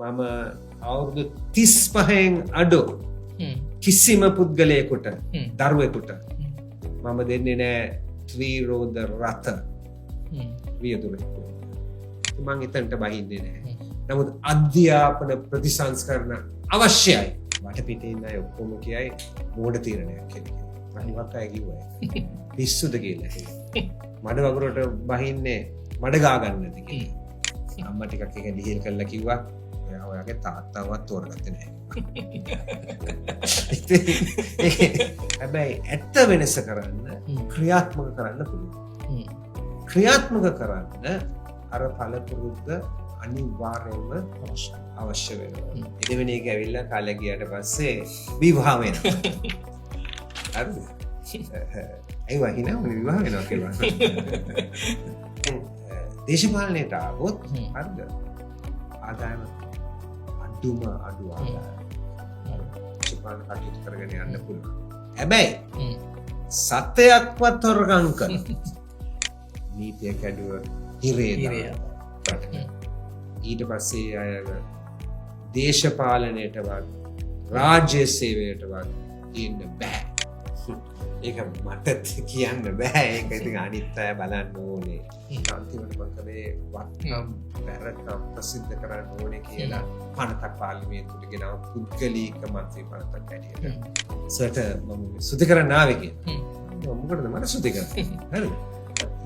මම අවුරුදු 35න් අඩු කිසිම පුද්ගලයෙකුට දරුවෙකුට මම දෙන්නේ නෑ ත්‍රිරෝද රථ වියදුරෙකු. මං එතනට බහින්නේ නෑ. නමුත් අධ්‍යාපන ප්‍රතිසංස්කරණ අවශ්‍යයි. වටපිටේ ඉන්න අය ඔක්කොම කියයි මෝඩ තීරණයක් කියලා. අනිවාර්යයෙන්ම අය කිව්වා. පිස්සුද කියලා. මඩ වගුරට බහින්නේ මඩ ගා ගන්න නැති කියලා. අම්මා ටිකක් එක ඩීල් කරලා කිව්වා ඔයා ඔයාගේ තාත්තවත් තෝරගත්තේ නැහැ. හැබැයි ඇත්ත වෙනස කරන්න ක්‍රියාත්මක කරන්න පුළුවන්. ක්‍රියාත්මක කරන්න අර පළපුරුද්ද අනිවාර්යයෙන්ම අවශ්‍ය වෙනවා. දෙවෙනි එක ඇවිල්ලා කාලය ගියාට පස්සේ විවාහ වෙනවා. හරිද? ඒ වහිනා මොන විවාහ වෙනවා කියලා. දේශපාලනයට ආවොත් හරිද? ආදායම අඩු ආදායම. දේශපාලන කටයුතු කරගෙන යන්න පුළුවන්. හැබැයි සත්‍යයක්වත් හොරගම් කරන නීතිය කැඩුව හිරේ ඊට පස්සේ අය දේශපාලනයටවත් රාජ්‍ය සේවයටවත් ඉන්න බෑ. ඒක මට කියන්න බෑ. ඒක ඉතින් අනිත් අය බලන්න ඕනේ. අන්තිමට මම කලේ වත්නම් පැරකම් ප්‍රසිද්ධ කරන්න ඕනේ කියලා පනතක් පාර්ලිමේන්තුවට ගෙනාව පුද්ගලික මන්ත්‍රී පනතක් ඇටියට. සර්ට මම සුද්ධ කරන්න ආවේ කියලා. මොකටද මට සුද්ධ කරන්නේ? හරිද?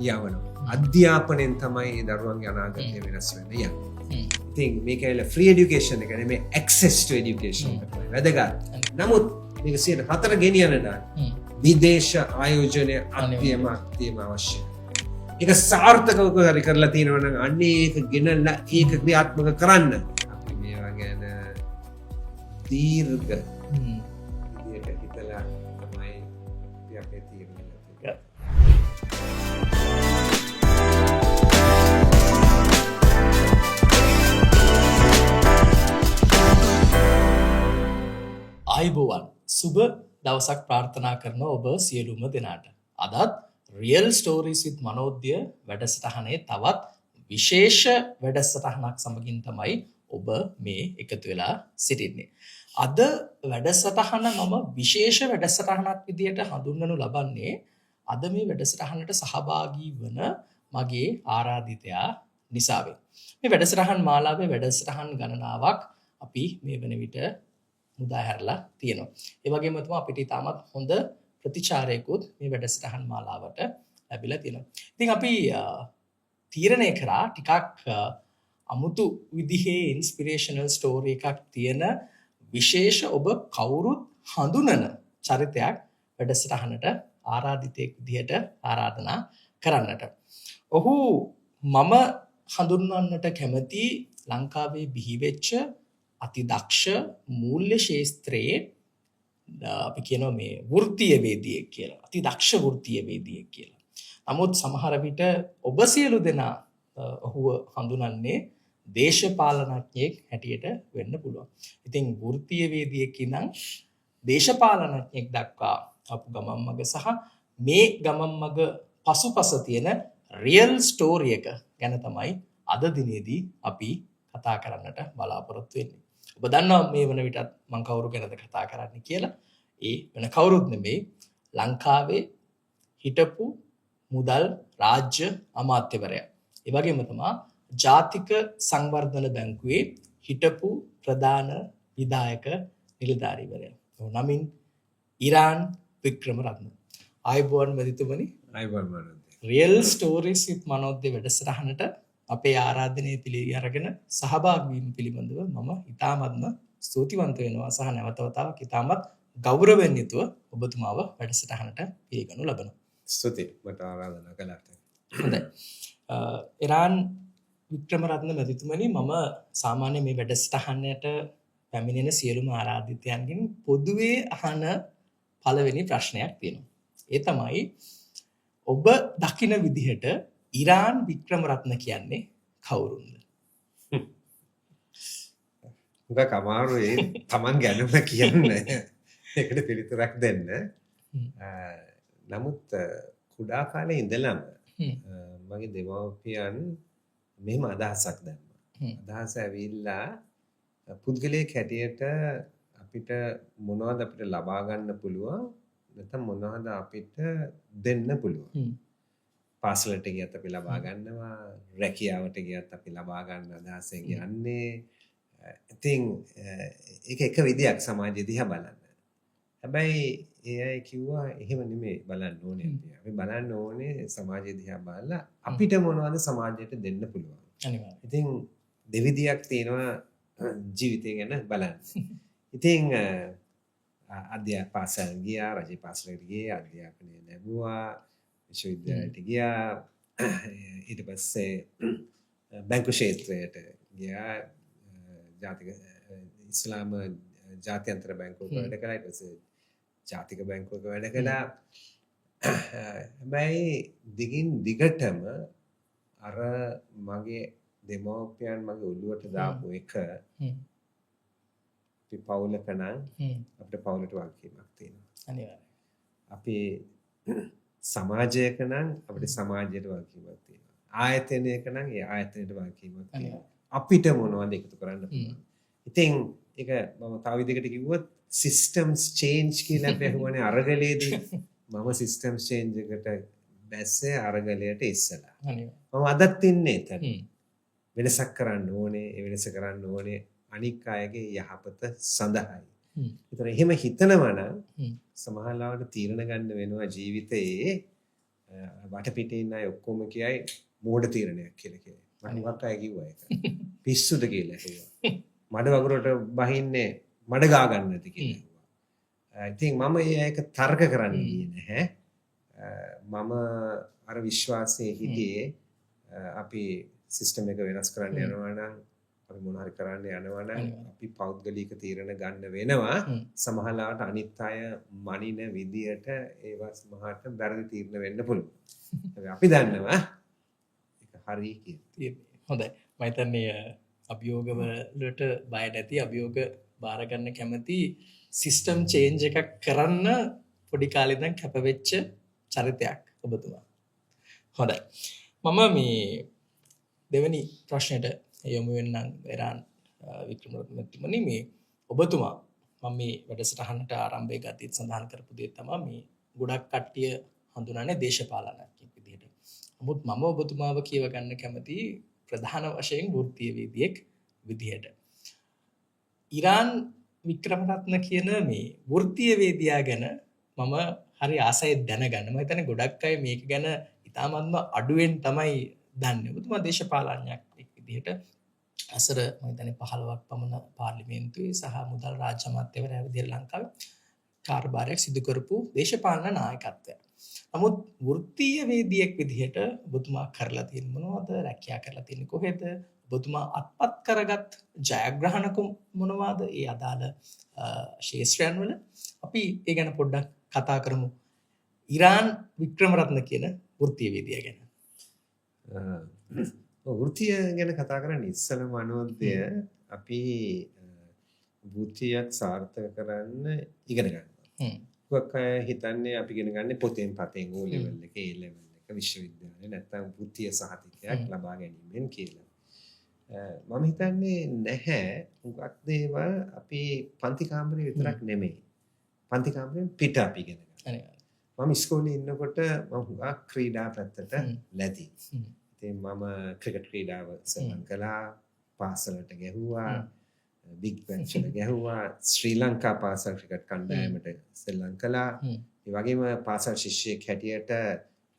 යවනවා. අධ්‍යාපනයෙන් තමයි දරුවන්ගේ අනාගතය වෙනස් වෙන්නේ. ඉතින් මේක ඇවිල්ලා ෆ්‍රී එඩියුකේෂන් එක නෙමෙයි ඇක්සස් ටු එඩියුකේෂන් එක තමයි වැදගත්. නමුත් මේක 104 ගෙනියන්න විදේශ ආයෝජනය අත්‍යවශ්‍යම අවශ්‍යයි. ඒක සාර්ථකව හරි කරලා තියෙනවා නම් අන්නේ ඒක ගෙනල්ලා ඒක ක්‍රියාත්මක කරන්න. අපි මේවා ගැන දීර්ඝ විදියට හිතලා තමයි අපි තීරණය ගන්න. ආයුබෝවන් සුබ දවසක් ප්‍රාර්ථනා කරන ඔබ සියලුම දෙනාට. අදත් රියල් ස්ටෝරීස් විත් මනෝද්‍ය වැඩසටහනේ තවත් විශේෂ වැඩසටහනක් සමගින් තමයි ඔබ මේ එකතු වෙලා සිටින්නේ. අද වැඩසටහන මම විශේෂ වැඩසටහනක් විදියට හඳුන්වනු ලබන්නේ අද මේ වැඩසටහනට සහභාගී වන මගේ ආරාධිතයා නිසාවෙන්. මේ වැඩසටහන් මාලාවේ වැඩසටහන් ගණනාවක් අපි මේ වන විට මුදා හැරලා තියෙනවා. ඒ වගේම තමයි අපිට තාමත් හොඳ ප්‍රතිචාරයකුත් මේ වැඩසටහන් මාලාවට ලැබිලා තියෙනවා. ඉතින් අපි තීරණය කරා ටිකක් අමුතු විදිහේ ඉන්ස්පිරේෂනල් ස්ටෝරි එකක් තියෙන විශේෂ ඔබ කවුරුත් හඳුනන චරිතයක් වැඩසටහනට ආරාධිතයෙක් විදිහට ආරාධනා කරන්නට. ඔහු මම හඳුන්වන්නට කැමති ලංකාවේ බිහිවෙච්ච අති දක්ෂ මූල්‍ය ශාස්ත්‍රයේ අපි කියනවා මේ වෘත්තීය වේදිකයෙක් කියලා. අති දක්ෂ වෘත්තීය වේදිකයෙක් කියලා. නමුත් සමහර විට ඔබ සියලු දෙනා ඔහුව හඳුනන්නේ දේශපාලනඥයෙක් හැටියට වෙන්න පුළුවන්. ඉතින් වෘත්තීය වේදිකයෙක් ඉඳන් දේශපාලනඥයෙක් දක්වා අපු ගමන් මඟ සහ මේ ගමන් මඟ පසුපස තියෙන රියල් ස්ටෝරි එක ගැන තමයි අද දිනේදී අපි කතා කරන්නට බලාපොරොත්තු වෙන්නේ. ඔබ දන්නවා මේ වන විටත් මම කවුරු ගැනද කතා කරන්නේ කියලා. ඒ වෙන කවුරුත් නෙමෙයි ලංකාවේ හිටපු මුදල් රාජ්‍ය අමාත්‍යවරයා. ඒ වගේම තමයි ජාතික සංවර්ධන බැංකුවේ හිටපු ප්‍රධාන විධායක නිලධාරීවරයා. ඔහු නමින් ඉරාන් වික්‍රමරත්න. ආයුබෝවන් මැතිතුමනි. ආයුබෝවන් මනෝද්‍ය. රියල් ස්ටෝරීස් විත් මනෝද්‍ය වැඩසටහනට අපේ ආරාධනය පිළිඅරගෙන සහභාගී වීම පිළිබඳව මම ඉතාමත්ම ස්තුතිවන්ත වෙනවා සහ නැවත වතාවක් ඉතාමත් ගෞරවයෙන් යුතුව ඔබතුමාව වැඩසටහනට පිළිගනු ලබනවා. ස්තුතියි මට ආරාධනා කළාට. හොඳයි. ඉරාන් වික්‍රමරත්න මැතිතුමනි මම සාමාන්‍ය මේ වැඩසටහනට පැමිණෙන සියලුම ආරාධිතයන්ගෙන් පොදුවේ අහන පළවෙනි ප්‍රශ්නයක් තියෙනවා. ඒ තමයි ඔබ දකින විදිහට ඉරාන් වික්‍රමරත්න කියන්නේ කවුරුන්ද? උගා කමාරුවේ Taman ගැනම කියන්න ඒකට පිළිතුරක් දෙන්න. නමුත් කුඩා කාලේ ඉඳලම මගේ දෙමව්පියන් මෙහෙම අදහසක් දැම්මා. අදහස ඇවිල්ලා පුද්ගලයෙක් හැටියට අපිට මොනවද අපිට ලබා ගන්න පුළුවන් නැත්නම් මොනවද අපිට දෙන්න පුළුවන්. පාසලට ගියත් අපි ලබා ගන්නවා, රැකියාවට ගියත් අපි ලබා ගන්න අදහසෙන් යන්නේ. ඉතින් ඒක එක විදියක් සමාජය දිහා බලන්න. හැබැයි ඒ අය කිව්වා එහෙම නෙමෙයි බලන්න ඕනේ අපි. අපි බලන්න ඕනේ සමාජය දිහා බලලා අපිට මොනවද සමාජයට දෙන්න පුළුවන්. අනිවාර්යයෙන්. ඉතින් දෙවිදියක් තියෙනවා ජීවිතය ගැන බලන්න. ඉතින් පාසල් ගියා, රජයේ පාසලට ගියේ, අධ්‍යාපනය ලැබුවා, විශ්වවිද්‍යාලයට ගියා. ඊට පස්සේ බැංකු ක්ෂේත්‍රයට ගියා. ජාතික ඉස්ලාම ජාත්‍යන්තර බැංකුවක වැඩ කළා. ඊට පස්සේ ජාතික බැංකුවක වැඩ කළා. හැබැයි දිගින් දිගටම අර මගේ දෙමව්පියන් මගේ ඔළුවට දාපු එක අපි පවුලක නම් අපිට පවුලට වගකීමක් තියෙනවා. අනිවාර්යයෙන්. අපි සමාජයක නම් අපිට සමාජයට වගකීමක් තියෙනවා. ආයතනයක නම් ඒ ආයතනයට වගකීමක් තියෙනවා. අපිට මොනවද එකතු කරන්න පුළුවන්. ඉතින් ඒක මම තව විදිහකට කිව්වොත් systems change කියලා අපි අහුවනේ අරගලයේදී මම systems change එකට බැස්සේ අරගලයට ඉස්සලා. මම අදත් ඉන්නේ එතන. වෙනසක් කරන්න ඕනේ, ඒ වෙනස කරන්න ඕනේ අනික් අයගේ යහපත සඳහායි. ඒතර එහෙම හිතනවා නම් සමහරවිට තීරණ ගන්න වෙනවා ජීවිතයේ වටපිටේ ඉන්න අය ඔක්කොම කියයි මෝඩ තීරණයක් කියලා කියයි. මම හුඟක් අය කිව්වා ඒක. පිස්සුද කියලා කිව්වා. මඩ වගුරට බහින්නේ මඩ ගා ගන්නද කියලා කිව්වා. ඉතින් මම ඒක තර්ක කරන්න ගියේ නැහැ. මම අර විශ්වාසයේ හිටියේ අපි සිස්ටම් එක වෙනස් කරන්න යනවා නම් අපි මොන හරි කරන්න යනවා නම් අපි පෞද්ගලික තීරණ ගන්න වෙනවා. සමහරවිට අනිත් අය මනින විදියට ඒවා සමහරට වැරදි තීරණ වෙන්න පුළුවන්. අපි දන්නවා ඒක හරි කියලා. හොඳයි. මම හිතන්නේ අභියෝග වලට බය නැති අභියෝග බාර ගන්න කැමති සිස්ටම් චේන්ජ් එකක් කරන්න පොඩි කාලේ ඉඳන් කැපවෙච්ච චරිතයක් ඔබතුමා. හොඳයි. මම මේ දෙවෙනි ප්‍රශ්නෙට යොමු වෙන්නම් එරාන් වික්‍රමරත්නතුමනි මේ ඔබතුමා මම මේ වැඩසටහනට ආරම්භය ගත්තත් සඳහන් කරපු දේ තමයි මේ ගොඩක් කට්ටිය හඳුනන්නේ දේශපාලනඥයෙක් විදිහට. නමුත් මම ඔබතුමාව කියව ගන්න කැමති ප්‍රධාන වශයෙන් වෘත්තීය වේදිකෙක් විදිහට. ඉරාන් වික්‍රමරත්න කියන මේ වෘත්තීය වේදියා ගැන මම හරි ආසයි දැනගන්න. මම හිතන්නේ ගොඩක් අය මේක ගැන ඉතාමත්ම අඩුවෙන් තමයි දන්නේ. ඔබතුමා දේශපාලනඥයෙක් විදිහට අසර මම හිතන්නේ 15ක් පමණ පාර්ලිමේන්තුවේ සහ මුදල් රාජ්‍ය අමාත්‍යවරයා විදිහට ලංකාවේ කාර්යභාරයක් සිදු කරපු දේශපාලන නායකත්වයක්. නමුත් වෘත්තීය වේදිකෙක් විදිහට ඔබතුමා කරලා තියෙන මොනවද? රැකියා කරලා තියෙන්නේ කොහෙද? ඔබතුමා අත්පත් කරගත් ජයග්‍රහණ මොනවාද? ඒ අදාළ ශාස්ත්‍රයන් වල අපි ඒ ගැන පොඩ්ඩක් කතා කරමු. ඉරාන් වික්‍රමරත්න කියන වෘත්තීය වේදිකා ගැන. වෘත්තීය ගැන කතා කරන්නේ ඉස්සලම අනෝද්‍ය අපි වෘත්තියක් සාර්ථක කරන්න ඉගෙන ගන්නවා. කොහොක් හිතන්නේ අපි ඉගෙන ගන්න පොතෙන් පතෙන් O level එක A level එක විශ්වවිද්‍යාලේ නැත්නම් වෘත්තීය සහතිකයක් ලබා ගැනීමෙන් කියලා. මම හිතන්නේ නැහැ හුඟක් දේවල් අපි පන්ති කාමරේ විතරක් නෙමෙයි. පන්ති කාමරෙන් පිට අපි ඉගෙන ගන්නවා. මම ඉස්කෝලේ ඉන්නකොට මම හුඟක් ක්‍රීඩා පැත්තට ලැබි. ඉතින් මම ක්‍රිකට් ක්‍රීඩාව සෙල්ලම් කළා, පාසලට ගැහුවා, බිග් බැච් වල ගැහුවා, ශ්‍රී ලංකා පාසල් ක්‍රිකට් කණ්ඩායමට සෙල්ලම් කළා. ඒ වගේම පාසල් ශිෂ්‍යයෙක් හැටියට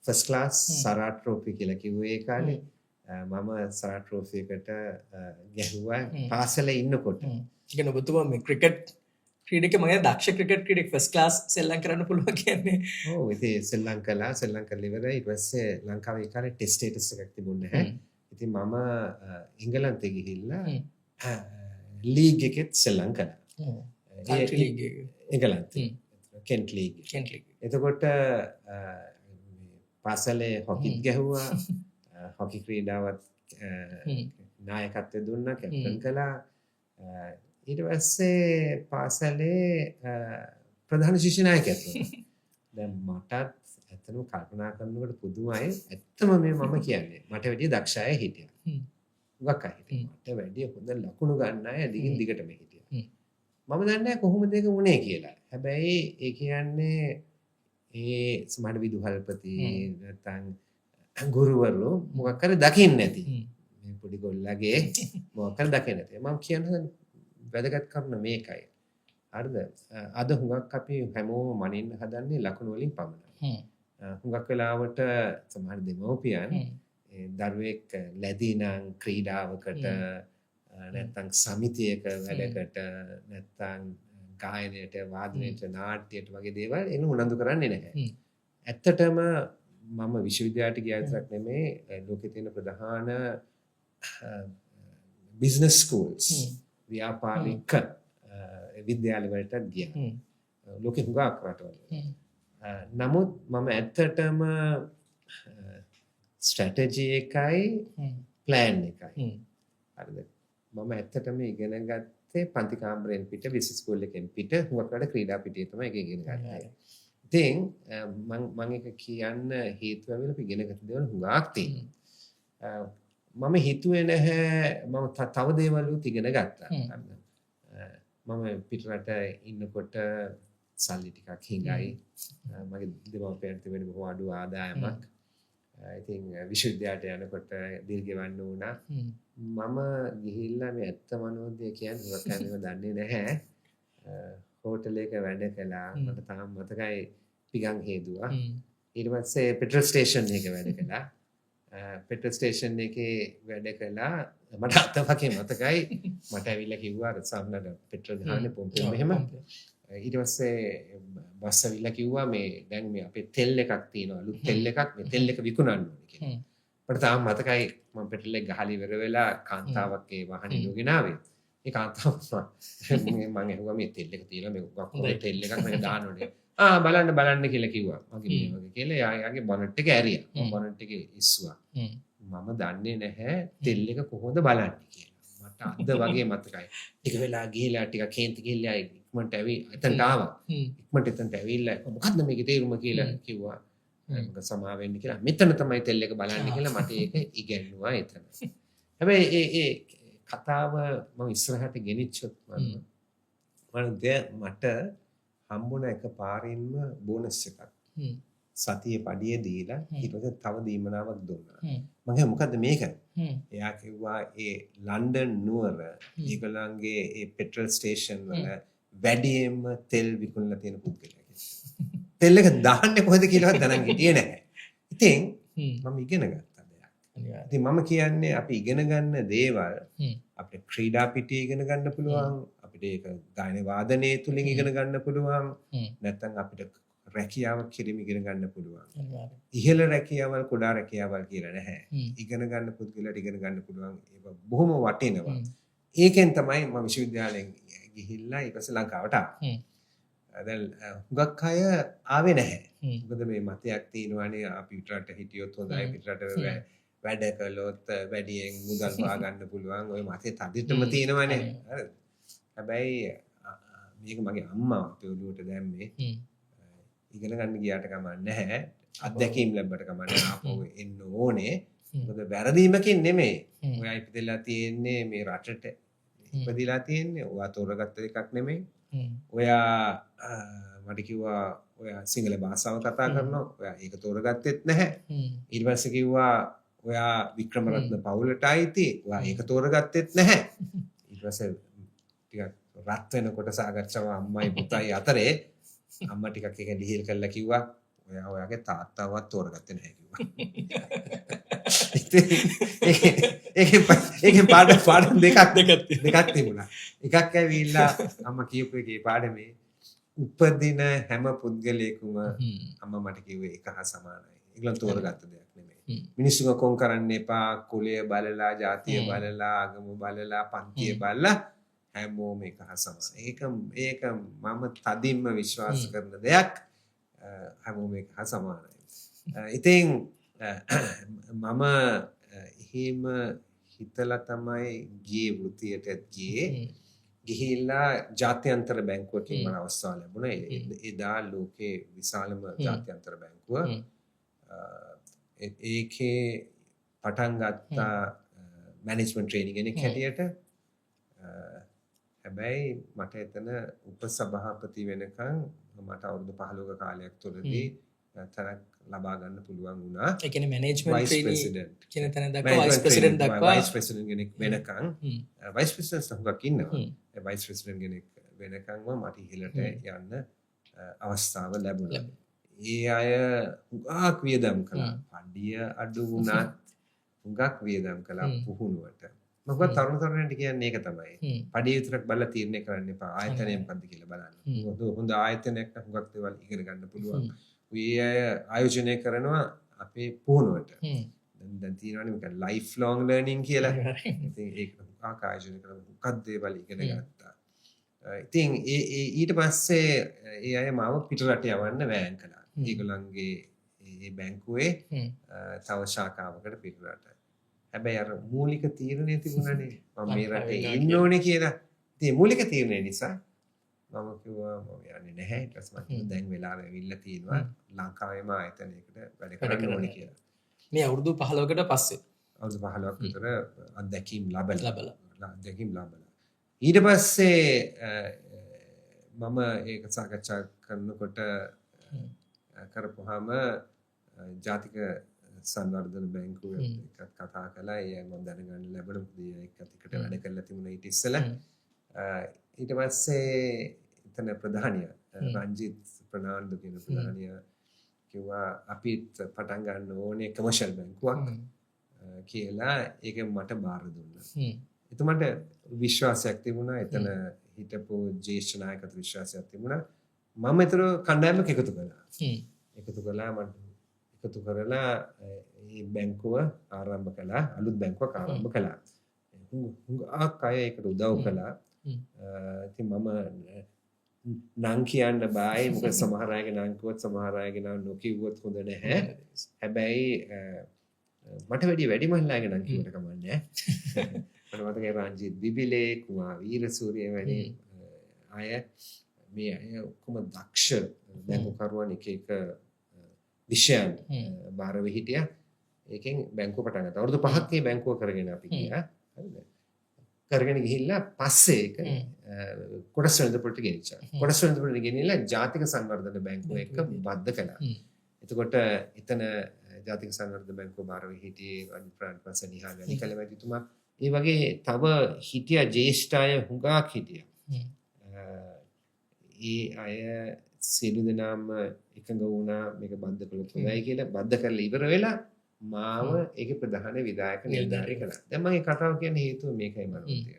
ෆස්ට් ක්ලාස් සරා ට්‍රොෆි කියලා කිව්වේ ඒ කාලේ. මම සරා ට්‍රොෆි එකට ගැහුවා පාසලේ ඉන්නකොට. ඒ කියන්නේ ඔබතුමා මේ ක්‍රිකට් ක්‍රීඩක මගේ දක්ෂ ක්‍රිකට් ක්‍රීඩක ෆස්ට් ක්ලාස් සෙල්ලම් කරන්න පුළුවන් කියන්නේ. ඔව් ඉතින් සෙල්ලම් කළා ඉවරයි. ඊට පස්සේ ලංකාවේ ඒ කාලේ ටෙස්ට් ස්ටේටස් එකක් තිබුණේ නැහැ. ඉතින් මම එංගලන්තේ ගිහිල්ලා ලීග් එකෙත් සෙල්ලම් කළා. කන්ට්‍රි ලීග් එක. එංගලන්තේ. Kent league. එතකොට පාසලේ හොකිත් ගැහුවා. හොකි ක්‍රීඩාවත් නායකත්වය දුන්නා, කැප්ටන් කළා. ඊට පස්සේ පාසලේ ප්‍රධාන ශිෂ්‍ය නායකයෙක් වුණා. දැන් මටත් ඇත්තටම කල්පනා කරනකොට පුදුමයි. ඇත්තම මේ මම කියන්නේ මට වැඩිය දක්ෂ අය හිටියා. හුඟක් අය හිටියා. මට වැඩි හොඳ ලකුණු ගන්න අය දිගින් දිගටම හිටියා. හ්ම්. මම දන්නේ නැහැ කොහොමද ඒක වුනේ කියලා. හැබැයි ඒ කියන්නේ ඒ සමහර විදුහල්පති නැත්නම් ගුරුවරු මොකක් හරි දකින්නේ නැති. මේ පොඩි ගොල්ලගේ මොකක් හරි දකින්නේ නැති. මම කියන්නේ වැදගත් කරුණ මේකයි. හරිද? අද හුඟක් අපි හැමෝම මනින්න හදන්නේ ලකුණු වලින් පමණයි. හුඟක් වෙලාවට සමහර දෙමව්පියන් දරුවෙක් ලැබී නම් ක්‍රීඩාවකට නැත්නම් සමිතියක වැඩකට නැත්නම් ගායනයට වාදනයට නාට්‍යයට වගේ දේවල් එන උනන්දු කරන්නේ නැහැ. ඇත්තටම මම විශ්වවිද්‍යාලයට ගියා විතරක් නෙමෙයි ලෝකේ තියෙන ප්‍රධාන බිස්නස් ස්කූල්ස් ව්‍යාපාරික විද්‍යාල වලට ගියා. ලෝකෙ හුඟක් රටවල. නමුත් මම ඇත්තටම ස්ට්‍රැටජි එකයි ප්ලෑන් එකයි. හරිද? මම ඇත්තටම ඉගෙන ගත්තේ පන්ති කාමරයෙන් පිට බිස්නස් ස්කූල් එකෙන් පිට හුඟක් රට ක්‍රීඩා පිටියේ තමයි ඒක ඉගෙන ගත්තේ. ඉතින් මම ඒක කියන්න හේතුව වෙලා අපි ඉගෙන ගත්ත දේවල් හුඟක් තියෙනවා. මම හිතුවේ නැහැ මම තව දේවල් උත් ඉගෙන ගත්තා. මම පිටරට ඉන්නකොට සල්ලි ටිකක් හිඟයි. මගේ දෙමව්පියන්ට තිබෙන බොහෝ අඩු ආදායමක්. ඉතින් විශ්වවිද්‍යාලයට යනකොට දීර්ඝවන්න වුණා. මම ගිහිල්ලා මේ ඇත්ත මනෝද්‍ය කියන්නේ මොකක්ද දන්නේ නැහැ. හෝටලයක වැඩ කළා. මට තාම මතකයි පිගන් හේදුවා. ඊට පස්සේ පෙට්‍රල් ස්ටේෂන් එකක වැඩ කළා. පෙට්‍රල් ස්ටේෂන් එකේ වැඩ කළා. මට අතවගේ මතකයි මට ඇවිල්ලා කිව්වා සම්නඩ පෙට්‍රල් ගහන්න පොම්පෙන් මෙහෙම. ඊට පස්සේ බස් ඇවිල්ලා කිව්වා මේ දැන් මේ අපේ තෙල් එකක් තියෙනවා. අලුත් තෙල් එකක් මේ තෙල් එක විකුණන්න ඕනේ කියලා. මට තාම මතකයි මම පෙට්‍රල් එක ගහලා ඉවර වෙලා කාන්තාවක් ඒ වාහනේ ලෝගෙන ආවේ. ඒ කාන්තාව මම ඇහුවා මේ තෙල් එක තියෙනවා මේ ගොඩක් තෙල් එකක් මම දාන්න ඕනේ. බලන්න කියලා කිව්වා. මගේ මේ වගේ කියලා යාගේ බොනට් එක ඇරියා. මම බොනට් එක ඉස්සුවා. මම දන්නේ නැහැ තෙල් එක කොහොමද බලන්නේ කියලා. මට අද වගේ මතකයි. ටික වෙලා ගිහලා ටිකක් කේන්ති ගිහලා ඉක්මනට එතනට ආවා. ඉක්මනට එතනට ඇවිල්ලා මොකද්ද මේකේ තේරුම කියලා කිව්වා. මම සමා වෙන්න කියලා. මෙතන තමයි තෙල් එක බලන්නේ කියලා මට ඒක ඉගෙනුවා එතන. හැබැයි ඒ කතාව මම ඉස්සරහට ගෙනිච්චොත් මට හම්බුණ එක පාරින්ම බෝනස් එකක්. සතියේ පඩිය දීලා ඊට පස්සේ තව දීමනාවක් දුන්නා. මම කිව්වා මොකද්ද මේක? එයා කිව්වා ඒ ලන්ඩන් නුවර ඒගොල්ලන්ගේ ඒ පෙට්‍රල් ස්ටේෂන් වල වැඩියෙන්ම තෙල් විකුණලා තියෙන පුද්ගලයා. තෙල් එක දාන්නේ කොහෙද කියලාවත් දැනන් හිටියේ නැහැ. ඉතින් මම ඉගෙන ගත්තා දෙයක්. ඉතින් මම කියන්නේ අපි ඉගෙන ගන්න දේවල් අපිට ක්‍රීඩා පිටියේ ඉගෙන ගන්න පුළුවන්. අපිට ඒක ගායන වාදනයේ තුලින් ඉගෙන ගන්න පුළුවන්. නැත්නම් අපිට රැකියාව කිරීම ඉගෙන ගන්න පුළුවන්. ඉහළ රැකියාවල් කුඩා රැකියාවල් කියලා නැහැ. ඉගෙන ගන්න පුද්ගලයාට ඉගෙන ගන්න පුළුවන්. ඒක බොහොම වටිනවා. ඒකෙන් තමයි මම විශ්වවිද්‍යාලයෙන් ගිහිල්ලා ඊපස්සේ ලංකාවට ආවේ. දැන් හුඟක් අය ආවේ නැහැ. මොකද මේ මතයක් තියෙනවානේ අපි පිටරට හිටියොත් හොඳයි පිටරට වැඩ කළොත් වැඩියෙන් මුදල් පා ගන්න පුළුවන්. ওই මතේ තදිටම තියෙනවානේ. හරිද? හැබැයි මේක මගේ අම්මා අපේ ඔළුවට දැම්මේ. ඉගෙන ගන්න ගියාට කමක් නැහැ. අත්දැකීම් ලැබුවට කමක් නැහැ. ආපහු එන්න ඕනේ. මොකද වැරදීමකින් නෙමෙයි. ඔයා ඉපදෙලා තියෙන්නේ මේ රටට. ඉපදිලා තියෙන්නේ ඔයා තෝරගත්ත එකක් නෙමෙයි. ඔයා මට කිව්වා ඔයා සිංහල භාෂාව කතා කරනවා. ඔයා ඒක තෝරගත්තෙත් නැහැ. ඊට පස්සේ කිව්වා ඔයා වික්‍රමරත්න පවුලට අයිති. ඔයා ඒක තෝරගත්තෙත් නැහැ. ඊට පස්සේ ටිකක් රත් වෙනකොට සාකච්ඡාව අම්මයි පුතයි අතරේ අම්මා ටිකක් එක ලිහිල් කරලා කිව්වා ඔයා ඔයාගේ තාත්තාවත් තෝරගත්තේ නැහැ කිව්වා. ඒකේ පාඩම් දෙකක් තිබුණා. එකක් ඇවිල්ලා අම්මා කියපු එකේ පාඩමේ උපදින හැම පුද්ගලයෙකුම අම්මා මට කිව්වේ එක හා සමානයි. ඒගොල්ලෝ තෝරගත්ත දෙයක් නෙමෙයි. මිනිස්සුන්ව කොන් කරන්න එපා. කුලය බලලා, ජාතිය බලලා, ආගම බලලා, පන්තිය බලලා හැමෝම එක හා සමානයි. ඒක මම තදින්ම විශ්වාස කරන දෙයක්. හැමෝම එක හා සමානයි. ඉතින් මම එහෙම හිතලා තමයි ගියේ වෘත්තියට ගියේ. ගිහිල්ලා ජාත්‍යන්තර බැංකුවකින් මට අවස්ථාව ලැබුණා. එදා ලෝකේ විශාලම ජාත්‍යන්තර බැංකුව. ඒකේ පටන් ගත්තා මැනේජ්මන්ට් ට්‍රේනින් කෙනෙක් හැටියට හැබැයි මට එතන උපසභාපති වෙනකන් මට අවුරුදු 15ක කාලයක් තුළදී තරක් ලබා ගන්න පුළුවන් වුණා. ඒ කියන්නේ මැනේජ්මන්ට් වයිස් ට්‍රේනින් ප්‍රෙසිඩන්ට් කියන තැන දක්වා වයිස් ප්‍රෙසිඩන්ට් දක්වා වයිස් ප්‍රෙසිඩන්ට් කෙනෙක් වෙනකන් වයිස් ප්‍රෙසිඩන්ට්ස් හුඟක් ඉන්නවා. ඒ වයිස් ප්‍රෙසිඩන්ට් කෙනෙක් වෙනකන්ම මට ඉහළට යන්න අවස්ථාව ලැබුණා. ඒ අය හුඟක් වියදම් කළා. පඩිය අඩු වුණත් හුඟක් වියදම් කළා පුහුණුවට. මොකද තරුණ තරුණයන්ට කියන්නේ ඒක තමයි. පඩිය විතරක් බලලා තීරණය කරන්න එපා. ආයතනය මොකද්ද කියලා බලන්න. හොඳ ආයතනයක් නම් හුඟක් දේවල් ඉගෙන ගන්න පුළුවන්. ඒ අය ආයෝජනය කරනවා අපේ පුහුණුවට. දැන් තියෙනවානේ මොකද ලයිෆ් ලොන්ග් ලර්නින් කියලා. ඉතින් ඒක ආයෝජනය කරලා මොකක්ද දේවල් ඉගෙන ගත්තා. ඉතින් ඊට පස්සේ ඒ අය මාව පිටරට යවන්න වෑන් කළා. ඒගොල්ලන්ගේ ඒ බැංකුවේ තව ශාඛාවකට පිටරට. හැබැයි අර මූලික තීරණය තිබුණානේ මම මේ රටේ ඉන්න ඕනේ කියලා. ඉතින් මූලික තීරණය නිසා මම කිව්වා මම යන්නේ නැහැ. ඊට පස්සේ මම දැන් වෙලාව ඇවිල්ලා තියෙනවා ලංකාවේම ආයතනයකට වැඩ කරන්න ඕනේ කියලා. මේ අවුරුදු 15කට පස්සේ අවුරුදු 15ක් විතර අත්දැකීම් ලැබලා ඊට පස්සේ මම ඒක සාකච්ඡා කරනකොට කරපුවාම ජාතික සංවර්ධන බැංකුවේ එකත් කතා කළා. ඒ මම දැනගන්න ලැබුණා මොකද ඒකත් එකට වැඩ කරලා තිබුණා ඊට ඉස්සෙල්ලා. ඊට පස්සේ එතන ප්‍රධානිය රංජිත් ප්‍රනාන්දු කියන ප්‍රධානිය කිව්වා අපිත් පටන් ගන්න ඕනේ කමර්ෂල් බැංකුවක් කියලා ඒක මට බාර දුන්නා. එතකොට විශ්වාසයක් තිබුණා. එතන හිටපු ජ්‍යෙෂ්ඨ නායකත්ව විශ්වාසයක් තිබුණා. මම ඒතර කණ්ඩායමක් එකතු කළා. එකතු කරලා මේ බැංකුව ආරම්භ කළා. අලුත් බැංකුවක් ආරම්භ කළා. හුඟක් අය ඒකට උදව් කළා. ඉතින් මම නම් කියන්න බෑ. මොකද සමහර අයගේ නම් කිව්වොත් සමහර අයගේ නම් නොකියුවොත් හොඳ නැහැ. හැබැයි මට වැඩි මහිලාගේ නම් කිව්වට කමන්නේ නැහැ. මට මතකයි රංජිත් බිබිලේ කුමා වීරසූරිය වැනි අය මේ අය ඔක්කොම දක්ෂ බැංකුකරුවන් එක විෂයන් බාරව හිටියා. ඒකෙන් බැංකුව පටන් ගත්තා. අවුරුදු 5ක් මේ බැංකුව කරගෙන අපි ගියා. හරිද? කරගෙන ගිහිල්ලා පස්සේ ඒක කොටස් වෙළඳපොළට ගෙනිච්චා. කොටස් වෙළඳපොළට ගෙනිලා ජාතික සංවර්ධන බැංකුව එක්ක බද්ධ කළා. එතකොට එතන ජාතික සංවර්ධන බැංකුව බාරව හිටියේ අනිත් ප්‍රාන්තසනිහා ගණිකල මැතිතුමා. ඒ වගේ තව හිටියා ජ්‍යෙෂ්ඨ අය හුඟක් හිටියා. ඒ අය සියලු දෙනාම එකඟ වුණා මේක බද්ධ කළොත් හොඳයි කියලා. බද්ධ කරලා ඉවර වෙලා මාව ඒකේ ප්‍රධාන විධායක නිලධාරී කළා. දැන් මම මේ කතාව කියන හේතුව මේකයි මනෝදය.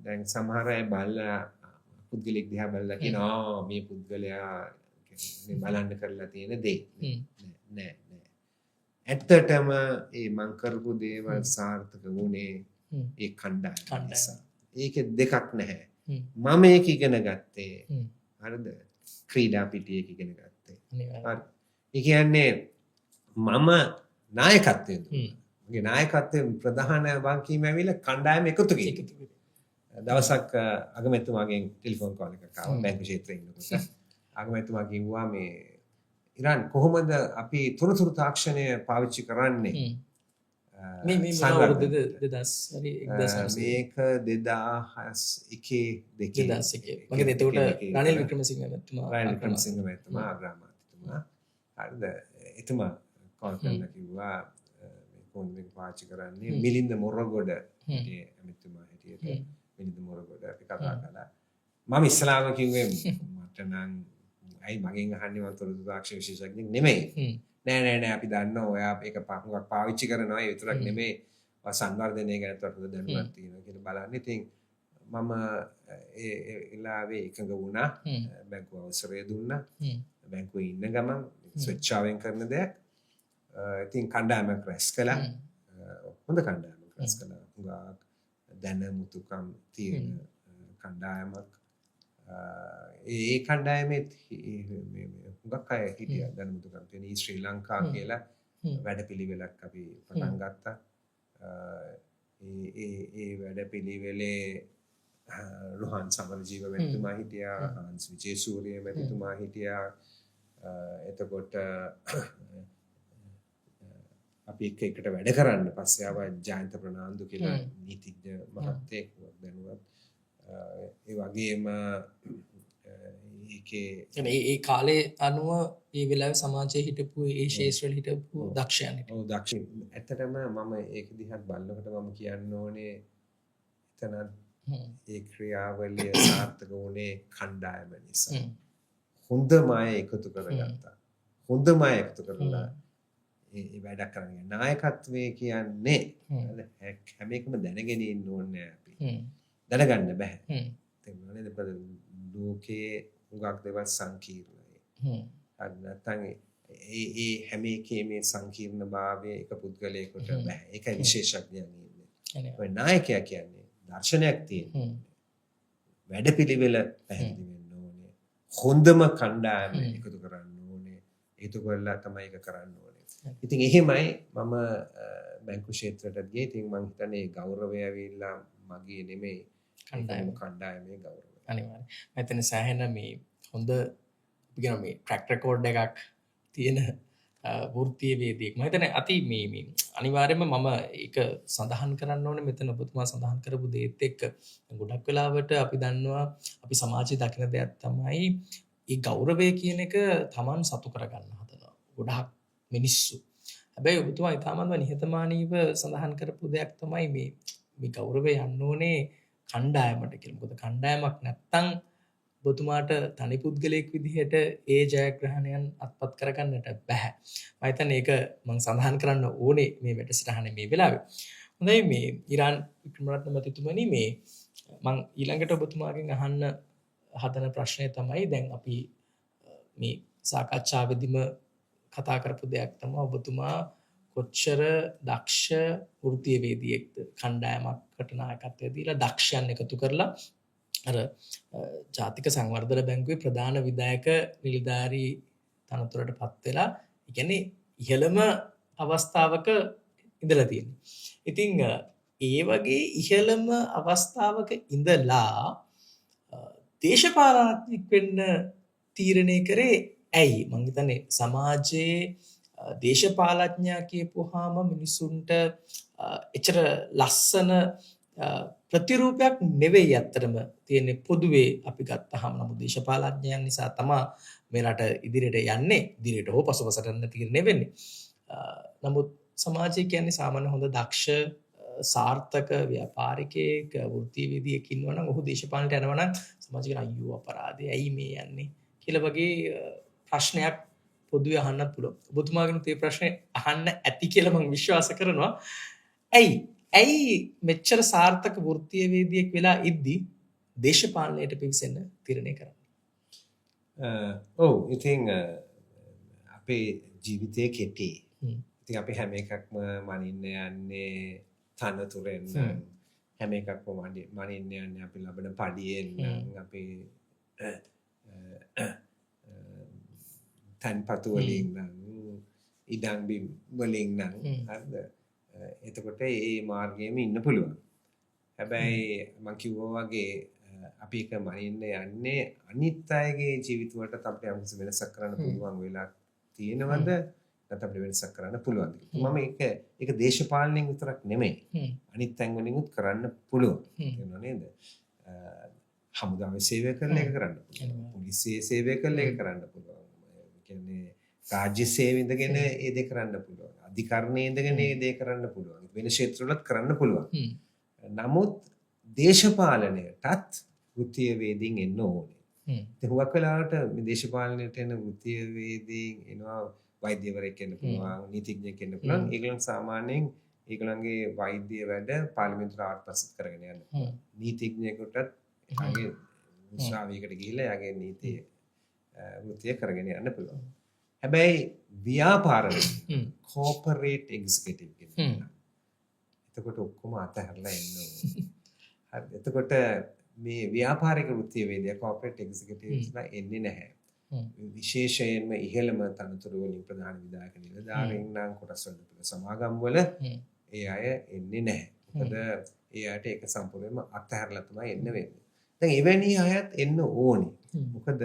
දැන් සමහර අය බලලා පුද්ගලික දිහා බලලා කියනවා මේ පුද්ගලයා මේ බලන්න කරලා තියෙන දේ. නෑ. ඇත්තටම මේ මං කරපු දේවල් සාර්ථක වුණේ ඒ කණ්ඩායම නිසා. ඒකේ දෙකක් නැහැ. මම ඒක ඉගෙන ගත්තේ හරිද? ක්‍රීඩා පිටියක ඉගෙන ගත්තේ. හරි. ඒ කියන්නේ මම නායකත්වයෙන් මගේ නායකත්වයෙන් ප්‍රධාන වගකීම ඇවිල්ලා කණ්ඩායම එකතු කිරීම. දවසක් අගමැතිතුමාගෙන් ටෙලිෆෝන් කෝල් එකක් ආවා බැංකු ක්ෂේත්‍රයේ ඉන්නකොට. අගමැතිතුමා කිව්වා මේ ඉරාන් කොහොමද අපි තොරතුරු තාක්ෂණය පාවිච්චි කරන්නේ? මේ අවුරුද්දද 2000 මේක 2001 මගේ එතකොට රනිල් වික්‍රමසිංහ මැතිතුමා අග්‍රාමාත්‍යතුමා හරිද? එතුමා කෝල් කරලා කිව්වා මේ කොහොමද මේක පාවිච්චි කරන්නේ? මිලින්ද මොරගොඩ ඇමතිතුමා හිටියට මිලින්ද මොරගොඩ අපි කතා කළා. මම ඉස්ලාම කිව්වේ මට නම් අයි මගෙන් අහන්නේ මම තොරතුරු තාක්ෂණ විශේෂඥයෙක් නෙමෙයි. නෑ අපි දන්නවා ඔයා ඒක හුඟක් පාවිච්චි කරනවා. ඒ විතරක් නෙමෙයි සංවර්ධනය ගැන තොරතුරු දැනුමක් තියෙනවා කියලා බලන්න. ඉතින් මම ඒ ඉලාවේ එකඟ වුණා. බැංකුව අවසරය දුන්නා. බැංකුවේ ඉන්න ගමන් ස්වච්ඡාවෙන් කරන දෙයක්. ඉතින් කණ්ඩායමක් රැස් කළා. හොඳ කණ්ඩායමක් රැස් කළා. හුඟක් දැනුමුතුකම් තියෙන කණ්ඩායමක්. ඒ කණ්ඩායමේ හුඟක් අය හිටියා දැනුමුතුකම් තියෙන ශ්‍රී ලංකා කියලා වැඩපිළිවෙලක් අපි පටන් ගත්තා. ඒ වැඩපිළිවෙලේ රෝහන් සමරජීව මැතිතුමා හිටියා, හාන්ස් විජේසූරිය මැතිතුමා හිටියා. එතකොට අපි එකට වැඩ කරන්න පස්සේ ආව ජයන්ත ප්‍රනාන්දු කියලා නීතිඥ මහත්තයෙක් දැනුවත් ඒ වගේම ඒ කාලේ අනුව ඒ වෙලාවේ සමාජයේ හිටපු ඒ ශේෂ්ත්‍රවල හිටපු දක්ෂයන් හිටියා. ඔව් දක්ෂ. ඇත්තටම මම ඒක දිහා බලනකොට මම කියන්න ඕනේ එතන ඒ ක්‍රියාවලිය සාර්ථක වුණේ කණ්ඩායම නිසා. හොඳම අය එකතු කරගත්තා. හොඳම අය එකතු කරලා ඒ වැඩක් කරන්නේ. නායකත්වයේ කියන්නේ හැම එකම දැනගෙන ඉන්න ඕනේ අපි. දැනගන්න බෑ. තේරුණාද? ලෝකයේ උගක් දේවල් සංකීර්ණයි. හරි නැත්නම් ඒ හැම එකේ මේ සංකීර්ණභාවය එක පුද්ගලයෙකුට බෑ. ඒකයි විශේෂඥයන් ඉන්නේ. ඔය නායකයා කියන්නේ දර්ශනයක් තියෙන. වැඩපිළිවෙල පැහැදිලි වෙන්න ඕනේ. හොඳම කණ්ඩායම එකතු කරන්න ඕනේ. ඒතු කරලා තමයි ඒක කරන්න ඕනේ. ඉතින් එහෙමයි මම බැංකු ක්ෂේත්‍රයට ගියේ. ඉතින් මම හිතන්නේ ගෞරවය ඇවිල්ලා මගේ නෙමෙයි කණ්ඩායමේ ගෞරවය. අනිවාර්යයෙන්. මම හිතන්නේ සෑහෙන මේ හොඳ අපි කියන මේ ට්‍රැක් රෙකෝඩ් එකක් තියෙන වෘත්තීය වේදිකයක්. මම හිතන්නේ අති මේ අනිවාර්යයෙන්ම මම ඒක සඳහන් කරන්න ඕනේ මෙතන ඔබතුමා සඳහන් කරපු දේත් එක්ක. ගොඩක් වෙලාවට අපි දන්නවා අපි සමාජයේ දකින දෙයක් තමයි මේ ගෞරවය කියන එක Taman සතු කරගන්න හදනවා. ගොඩක් මිනිස්සු. හැබැයි ඔබතුමා ඊටමන්ව නිහතමානීව සඳහන් කරපු දෙයක් තමයි මේ ගෞරවය යන්න ඕනේ කණ්ඩායමට කියලා. මොකද කණ්ඩායමක් නැත්තම් ඔබතුමාට තනි පුද්ගලයෙක් විදිහට ඒ ජයග්‍රහණයන් අත්පත් කරගන්නට බෑ. මම හිතන්නේ ඒක මම සඳහන් කරන්න ඕනේ මේ වැඩසටහනේ මේ වෙලාවේ. හොඳයි මේ ඉරාන් වික්‍රමරත්න මැතිතුමනි මේ මම ඊළඟට ඔබතුමාගෙන් අහන්න හදන ප්‍රශ්නය තමයි දැන් අපි මේ සාකච්ඡාවේදීම කතා කරපු දෙයක් තමයි ඔබතුමා කොච්චර දක්ෂ වෘත්තීයවේදියෙක්ද කණ්ඩායමකට නායකත්වය දීලා දක්ෂයන් එකතු කරලා අර ජාතික සංවර්ධන බැංකුවේ ප්‍රධාන විධායක නිලධාරී තනතුරට පත් වෙලා ඒ කියන්නේ ඉහළම අවස්ථාවක ඉඳලා තියෙනවා. ඉතින් ඒ වගේ ඉහළම අවස්ථාවක ඉඳලා දේශපාලනඥයෙක් වෙන්න තීරණය කරේ ඇයි? මම හිතන්නේ සමාජයේ දේශපාලඥයා කියපුවාම මිනිසුන්ට එච්චර ලස්සන ප්‍රතිරූපයක් නෙවෙයි අත්‍තරම තියෙන්නේ පොදුවේ අපි ගත්තාම. නමුත් දේශපාලඥයන් නිසා තමයි මේ රට ඉදිරියට යන්නේ. ඉදිරියට හෝ පසුපසට යන්න තීරණය වෙන්නේ. නමුත් සමාජය කියන්නේ සාමාන්‍ය හොඳ දක්ෂ සාර්ථක ව්‍යාපාරිකයෙක් වෘත්තීයවේදියෙක් ඉන්නවා නම් ඔහු දේශපාලනයට යනවා නම් සමාජය කියන අයියෝ අපරාධය ඇයි මේ යන්නේ කියලා වගේ ප්‍රශ්නයක් පොදුවේ අහන්නත් පුළුවන්. ඔබතුමාගෙන් මේ ප්‍රශ්නේ අහන්න ඇති කියලා මම විශ්වාස කරනවා. ඇයි මෙච්චර සාර්ථක වෘත්තීයවේදියෙක් වෙලා ඉද්දි දේශපාලනයට පිවිසෙන්න තීරණය කරන්නේ? ඔව් ඉතින් අපේ ජීවිතයේ කෙටි. ඉතින් අපි හැම එකක්ම මනින්න යන්නේ තනතුරෙන්. හැම එකක්ම මනින්න යන්නේ අපි ලබන පඩියෙන්. අපි තන්පතු වලින් නම් ඉඩම් බිම් වලින් නම් හරිද? එතකොට ඒ මාර්ගයේම ඉන්න පුළුවන්. හැබැයි මම කිව්වා වගේ අපි එක මනින්න යන්නේ අනිත් අයගේ ජීවිත වලට අපිට යම්කිසි වෙනසක් කරන්න පුළුවන් වෙලා තියෙනවද? නැත්නම් අපිට වෙනසක් කරන්න පුළුවන්ද? මම ඒක දේශපාලනයෙන් විතරක් නෙමෙයි. අනිත් තැන් වලින්ුත් කරන්න පුළුවන්. තේරුණා නේද? හමුදාවේ සේවය කරලා ඒක කරන්න පුළුවන්. පොලිසියේ සේවය කරලා ඒක කරන්න පුළුවන්. කියන්නේ රාජ්‍ය සේවය ඉඳගෙන ඒ දේ කරන්න පුළුවන්. අධිකරණයේ ඉඳගෙන ඒ දේ කරන්න පුළුවන්. වෙන ක්ෂේත්‍රවලත් කරන්න පුළුවන්. නමුත් දේශපාලනයටත් වෘත්තීයවේදීන් එන්න ඕනේ. ඒ හුඟක් වෙලාවට මේ දේශපාලනයට එන වෘත්තීයවේදීන් එනවා වෛද්‍යවරයෙක් වෙන්න පුළුවන්, නීතිඥයෙක් වෙන්න පුළුවන්. ඒගොල්ලන් සාමාන්‍යයෙන් ඒගොල්ලන්ගේ වෛද්‍ය වැඩ පාර්ලිමේන්තුවට ආත්මසිත කරගෙන යන්න පුළුවන්. නීතිඥයෙකුටත් එයාගේ ශ්‍රාවකයකට ගිහිල්ලා එයාගේ නීතිය වෘත්තිය කරගෙන යන්න පුළුවන්. හැබැයි ව්‍යාපාරවල කෝපරේට් එක්සිකියුටිව් කියනවා. එතකොට ඔක්කොම අතහැරලා එන්න ඕනේ. හරි. එතකොට මේ ව්‍යාපාරික වෘත්තීයවේදියා කෝපරේට් එක්සිකියුටිව්ස්ලා එන්නේ නැහැ. විශේෂයෙන්ම ඉහළම තනතුරු වලින් ප්‍රධාන විධායක නිලධාරීන් නම් කොටස් වල සමාගම් වල ඒ අය එන්නේ නැහැ. මොකද ඒ අයට ඒක සම්පූර්ණයෙන්ම අතහැරලා තමයි එන්න වෙන්නේ. දැන් එවැනි අයත් එන්න ඕනේ. මොකද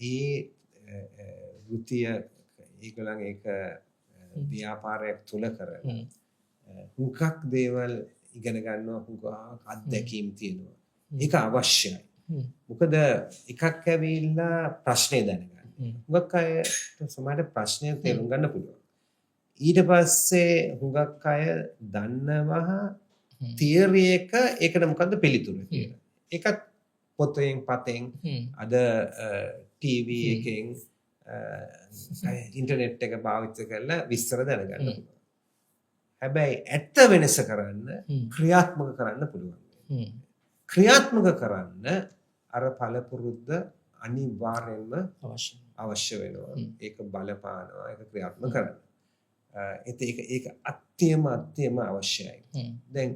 ඒ වෘත්තීය ඒගොල්ලන් ඒක ව්‍යාපාරයක් තුල කරලා හුඟක් දේවල් ඉගෙන ගන්නවා හුඟක් අත්දැකීම් තියෙනවා. ඒක අවශ්‍යයි. මොකද එකක් ඇවිල්ලා ප්‍රශ්නේ දැනගන්න. හුඟක් අය සමහරට ප්‍රශ්නේ තේරුම් ගන්න පුළුවන්. ඊට පස්සේ හුඟක් අය දන්නවා තියරි එක ඒකට මොකද්ද පිළිතුර කියලා. ඒකත් පොතෙන් පතෙන් අද ටීවී එකෙන් ඉන්ටර්නෙට් එක භාවිත කරලා විස්තර දැනගන්න පුළුවන්. හැබැයි ඇත්ත වෙනස කරන්න ක්‍රියාත්මක කරන්න පුළුවන්. ක්‍රියාත්මක කරන්න අර පළපුරුද්ද අනිවාර්යෙන්ම අවශ්‍ය වෙනවා. ඒක බලපානවා ඒක ක්‍රියාත්මක කරන්න. ඒක අත්‍යවශ්‍යම අවශ්‍යයි. දැන්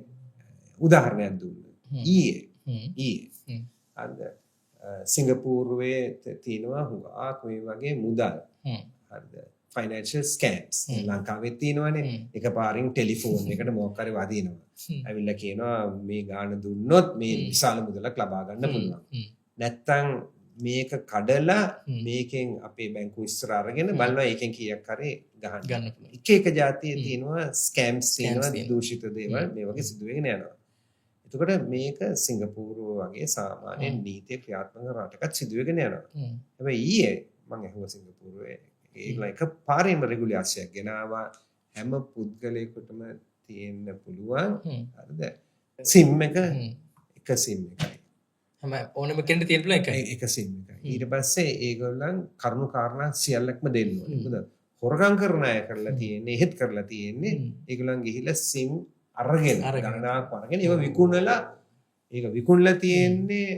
උදාහරණයක් දුන්නා. ඊයේ අද සිංගප්පූරුවේ තියෙනවා හුඟක් මේ වගේ මුදල්. හරිද? Financial scams. ලංකාවේ තියෙනවානේ. එකපාරින් ටෙලිෆෝන් එකට මොකක් හරි වදිනවා. ඇවිල්ලා කියනවා මේ ගාණ දුන්නොත් මේ විශාල මුදලක් ලබා ගන්න පුළුවන්. නැත්තම් මේක කඩලා මේකෙන් අපේ බැංකුව ඉස්සර අරගෙන බලනවා ඒකෙන් කීයක් හරි ගන්න පුළුවන්. එක જાතියේ තියෙනවා ස්කෑම්ස් තියෙනවා දූෂිත දේවල් මේ වගේ සිදු වෙගෙන යනවා. එතකොට මේක සිංගප්පූරුව වගේ සාමාන්‍ය නීතිය ක්‍රියාත්මක රටකත් සිදු වෙගෙන යනවා. හැබැයි ඊයේ මම අහුවා සිංගප්පූරුවේ ඒගොල්ලෝ එකපාරින්ම රෙගුලේෂන් ගෙනාවා හැම පුද්ගලයෙකුටම තියෙන්න පුළුවන්. හරිද? සිම් එක සිම් එකයි. හැම ඕනම කෙනෙක් තියෙන්න පුළුවන් එක සිම් එකයි. ඊට පස්සේ ඒගොල්ලන් කරුණු කාරණා සියල්ලක්ම දෙන්න ඕනේ. මොකද හොරගම් කරන අය කරලා තියෙන්නේ එහෙත් කරලා තියෙන්නේ ඒගොල්ලන් ගිහිල්ලා සිම් අරගෙන ගණනාවක් අරගෙන ඒව විකුණලා තියෙන්නේ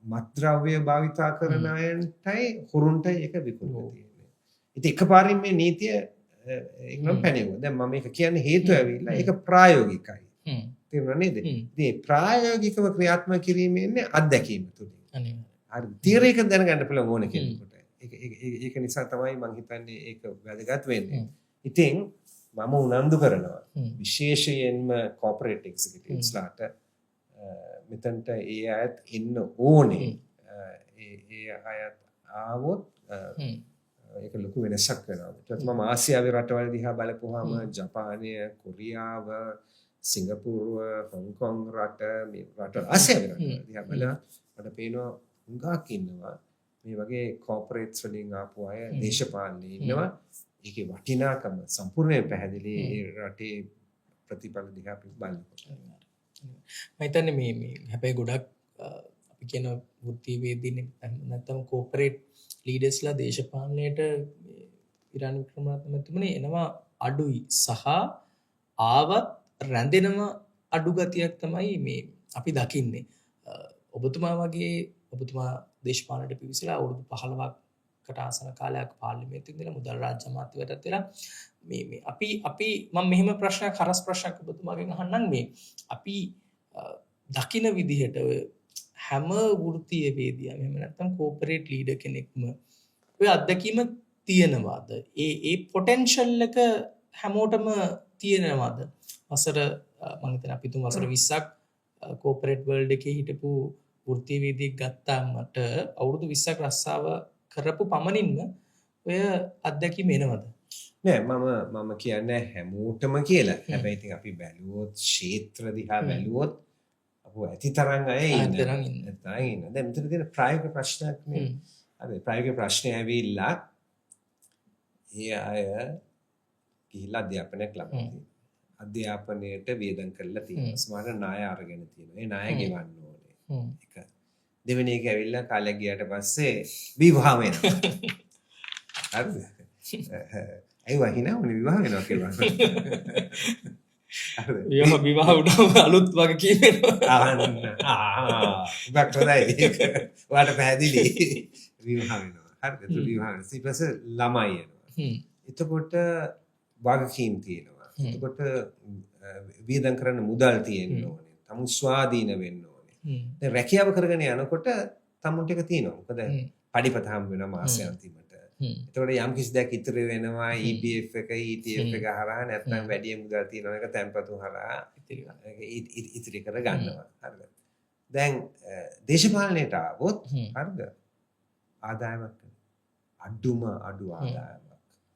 මත්ද්‍රව්‍ය භාවිතා කරන අයන්ටයි හොරුන්ටයි ඒක විකුණලා තියෙන්නේ. ඉතින් එකපාරින් මේ නීතිය ඒගොල්ලන් පැනෙවුවා. දැන් මම මේක කියන්නේ හේතුව ඇවිල්ලා ඒක ප්‍රායෝගිකයි. තේරුණා නේද? ඉතින් ප්‍රායෝගිකව ක්‍රියාත්මක කිරීමෙන්නේ අත්දැකීම තුලින්. හරි. තියරි එක දැනගන්න පුළුවන් ඕන කෙනෙකුට. ඒක නිසා තමයි මම හිතන්නේ ඒක වැදගත් වෙන්නේ. ඉතින් මම උනන්දු කරනවා විශේෂයෙන්ම කෝපරේට් එක්සිකියුටිව්ස්ලාට මෙතනට ඒ අයත් ඉන්න ඕනේ. ඒ අයත් ආවොත් ඒක ලොකු වෙනසක් වෙනවා. ඒත් මම ආසියාවේ රටවල් දිහා බලපුවාම ජපානය, කොරියාව, සිංගප්පූරුව, හොංකොං රට මේ රටවල් ආසියාවේ රටවල් දිහා බලලා මට පේනවා හුඟක් ඉන්නවා මේ වගේ කෝපරේට්ස් වලින් ආපු අය දේශපාලනේ ඉන්නවා. ඒකේ වටිනාකම සම්පූර්ණයෙන් පැහැදිලි රටේ ප්‍රතිඵල දිහා අපි බලනකොට. මම හිතන්නේ මේ හැබැයි ගොඩක් අපි කියන වෘත්තීයවේදී නැත්නම් කෝපරේට් ලීඩර්ස්ලා දේශපාලනයට ඉරාන වික්‍රමරත්න මැතිතුමනි එනවා අඩුයි සහ ආවත් රැඳෙනම අඩු ගතියක් තමයි මේ අපි දකින්නේ. ඔබතුමා දේශපාලනයට පිවිසලා අවුරුදු 15කට ආසන කාලයක් පාර්ලිමේන්තුවේ ඉඳලා මුදල් රාජ්‍ය අමාත්‍යවරයෙක් වෙලා මේ අපි මම මෙහෙම ප්‍රශ්නයක් හරස් ප්‍රශ්නයක් ඔබතුමාගෙන් අහන්නම් මේ අපි දකින විදිහට හැම වෘත්තීය වේදියා එහෙම නැත්නම් කෝපරේට් ලීඩර් කෙනෙක්ම ඔය අත්දැකීම තියෙනවාද? ඒ පොටෙන්ෂල් එක හැමෝටම තියෙනවාද? වසර මම හිතන්නේ අපි තුන් වසර 20ක් කෝපරේට් වර්ල්ඩ් එකේ හිටපු වෘත්තීය වේදිකෙක් ගත්තාම මට අවුරුදු 20ක් රස්සාව කරපු පමණින්ම ඔය අත්දැකීම එනවද? නෑ මම කියන්නේ හැමෝටම කියලා. හැබැයි ඉතින් අපි බැලුවොත් ක්ෂේත්‍ර දිහා බැලුවොත් අපෝ ඇති තරම් අය ඉන්නවා. දැන් මෙතන තියෙන ප්‍රායෝගික ප්‍රශ්නයක් නේ. හරි ප්‍රායෝගික ප්‍රශ්නේ ඇවිල්ලා ඒ අය ගිහිල්ලා අධ්‍යාපනයක් ලබා තියෙනවා. අධ්‍යාපනයට වියදම් කරලා තියෙනවා. සමහර ණය අරගෙන තියෙනවා. ඒ ණය ගෙවන්න ඕනේ. එක දෙවෙනි එක ඇවිල්ලා කාලයක් ගියාට පස්සේ විවාහ වෙනවා. හරිද? ඒ වහිනවනේ විවාහ වෙනවා කියලා. විවාහ වුණාම අලුත් වගේ කියනවා. ඉබක් හොඳයි. ඔයාලට පැහැදිලි විවාහ වෙනවා. හරිද? ඒක විවාහ වෙනවා. ඊට පස්සේ ළමයි එනවා. එතකොට වගකීම් තියෙනවා. එතකොට වියදම් කරන්න මුදල් තියෙන්න ඕනේ. තමුන් ස්වාධීන වෙන්න ඕනේ. දැන් රැකියාව කරගෙන යනකොට තමුන්ට එක තියෙනවා. මොකද පඩිපත හම්බ වෙනවා මාසෙ අන්තිමට. එතකොට යම් කිසි දෙයක් ඉතුරු වෙනවා EPF එක ETF එක හරහා නැත්නම් වැඩි මුදල් තියෙනවා එක තැන්පතු හරහා ඉතිරි කර ගන්නවා. හරිද? දැන් දේශපාලනයට ආවොත් හරිද? ආදායමක් අඩු ආදායමක්.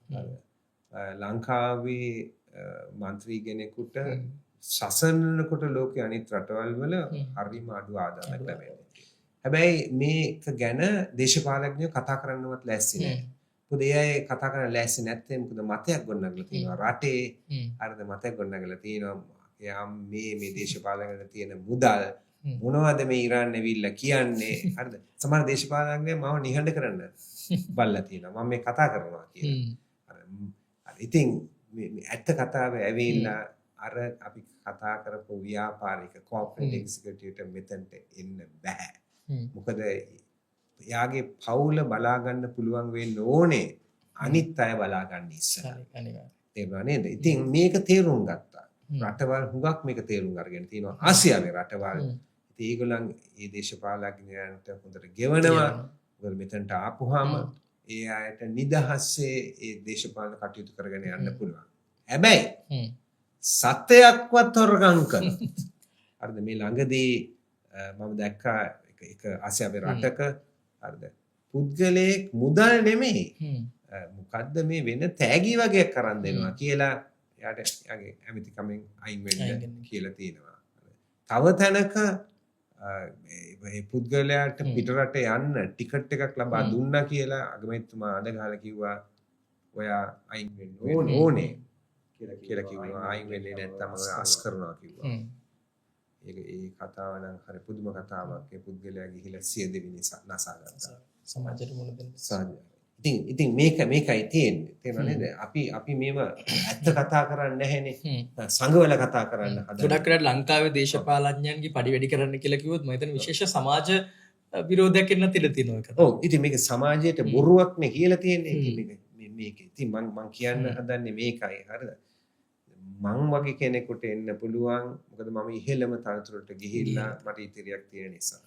හරිද? ලංකාවේ මන්ත්‍රී කෙනෙකුට සසනනකොට ලෝකයේ අනිත් රටවල් වල හරිම අඩු ආදායමක් ලැබෙනවා. හැබැයි මේක ගැන දේශපාලඥයෝ කතා කරන්නවත් ලෑස්ති නැහැ. මොකද ඒ අය කතා කරන්න ලෑස්ති නැත්නම් මොකද මතයක් ගොඩනගලා තියෙනවා රටේ. හරිද මතයක් ගොඩනගලා තියෙනවා. යා මේ දේශපාලනවල තියෙන මුදල් මොනවද මේ ඉරාන් ඇවිල්ලා කියන්නේ. හරිද සමහර දේශපාලඥයෝ මාව නිහඬ කරන්න බල්ලා තියෙනවා. මම මේ කතා කරනවා කියලා. ඉතින් මේ ඇත්ත කතාව ඇවිල්ලා අර අපි කතා කරපු ව්‍යාපාරික කෝපරේට් එක්සිකියුටිව්ට මෙතනට එන්න බෑ. මොකද යාගේ පවුල බලා ගන්න පුළුවන් වෙන්න ඕනේ අනිත් අය බලා ගන්න ඉස්සරහ. තේරුණා නේද? ඉතින් මේක තේරුම් ගත්තා. රටවල් හුඟක් මේක තේරුම් අරගෙන තියෙනවා. ආසියාවේ රටවල්. ඉතින් ඒගොල්ලන් මේ දේශපාලඥයන්ට හොඳට ගෙවනවා. මොකද මෙතනට ආපුවාම ඒ අයට නිදහසේ ඒ දේශපාලන කටයුතු කරගෙන යන්න පුළුවන්. හැබැයි සත්‍යයක්වත් හොරගම් කළොත් හරිද මේ ළඟදී මම දැක්කා එක ආසියාවේ රටක හරිද පුද්ගලයෙක් මුදල් නෙමෙයි මොකද්ද මේ වෙන තෑගි වගේක් කරන් දෙනවා කියලා යාට යාගේ ඇමතිකමෙන් අයින් වෙන්න කියලා තියෙනවා. තව තැනක මේ පුද්ගලයාට පිටරට යන්න ටිකට් එකක් ලබා දුන්නා කියලා අගමැතිතුමා අඬ ගහලා කිව්වා ඔයා අයින් වෙන්න ඕනේ කියලා කිව්වා. අයින් වෙන්නේ නැත්නම් අස් කරනවා කිව්වා. ඒ කතාව නම් හරි පුදුම කතාවක්. ඒ පුද්ගලයා ගිහිලා සිය දෙවිනි නසා ගත්තා. සමාජයට මුණ දෙන්න. ඉතින් මේකයි තියෙන්නේ. තේරුණා නේද? අපි මේව ඇත්ත කතා කරන්නේ නැහැනේ. සංගවල කතා කරන්න හදනවා. ගොඩක් වෙලාවට ලංකාවේ දේශපාලඥයන්ගේ පඩි වැඩි කරන්න කියලා කිව්වොත් මම හිතන්නේ විශේෂ සමාජ විරෝධයක් එන්න තිර තියෙනවා ඒක. ඔව්. ඉතින් මේක සමාජයට බොරුවක් නේ කියලා තියෙන්නේ. මේක. ඉතින් මං කියන්න හදන්නේ මේකයි. හරිද? මං වගේ කෙනෙකුට එන්න පුළුවන්. මොකද මම ඉහෙළම තනතුරට ගිහිල්ලා මට ඉතිරියක් තියෙන නිසා.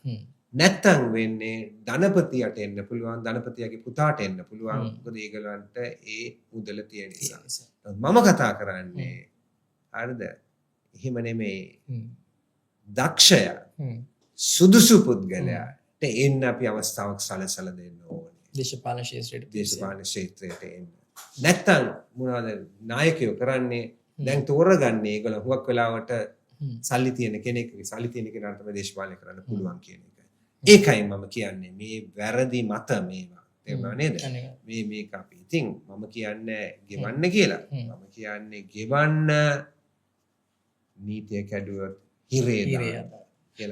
නැත්තම් වෙන්නේ ධනපතියට එන්න පුළුවන්. ධනපතියගේ පුතාට එන්න පුළුවන්. මොකද ඒගොල්ලන්ට ඒ මුදල තියෙන නිසා. මම කතා කරන්නේ හරිද? එහෙම නෙමෙයි. දක්ෂය සුදුසු පුද්ගලයාට එන්න අපි අවස්ථාවක් සලසලා දෙන්න ඕනේ. දේශපාලන ක්ෂේත්‍රයට එන්න. නැත්තම් මොනවද නායකයෝ කරන්නේ? දැන් තෝරගන්නේ ඒගොල්ලෝ හුඟක් වෙලාවට සල්ලි තියෙන කෙනෙක්ගේ සල්ලි තියෙන කෙනාට තමයි දේශපාලනය කරන්න පුළුවන් කියන එක. ඒකයි මම කියන්නේ මේ වැරදි මත මේවා. තේරුණා නේද? මේක අපි ඉතින් මම කියන්නේ ගෙවන්න කියලා. මම කියන්නේ ගෙවන්න නීතිය කැඩුවොත් හිරේ කියලා.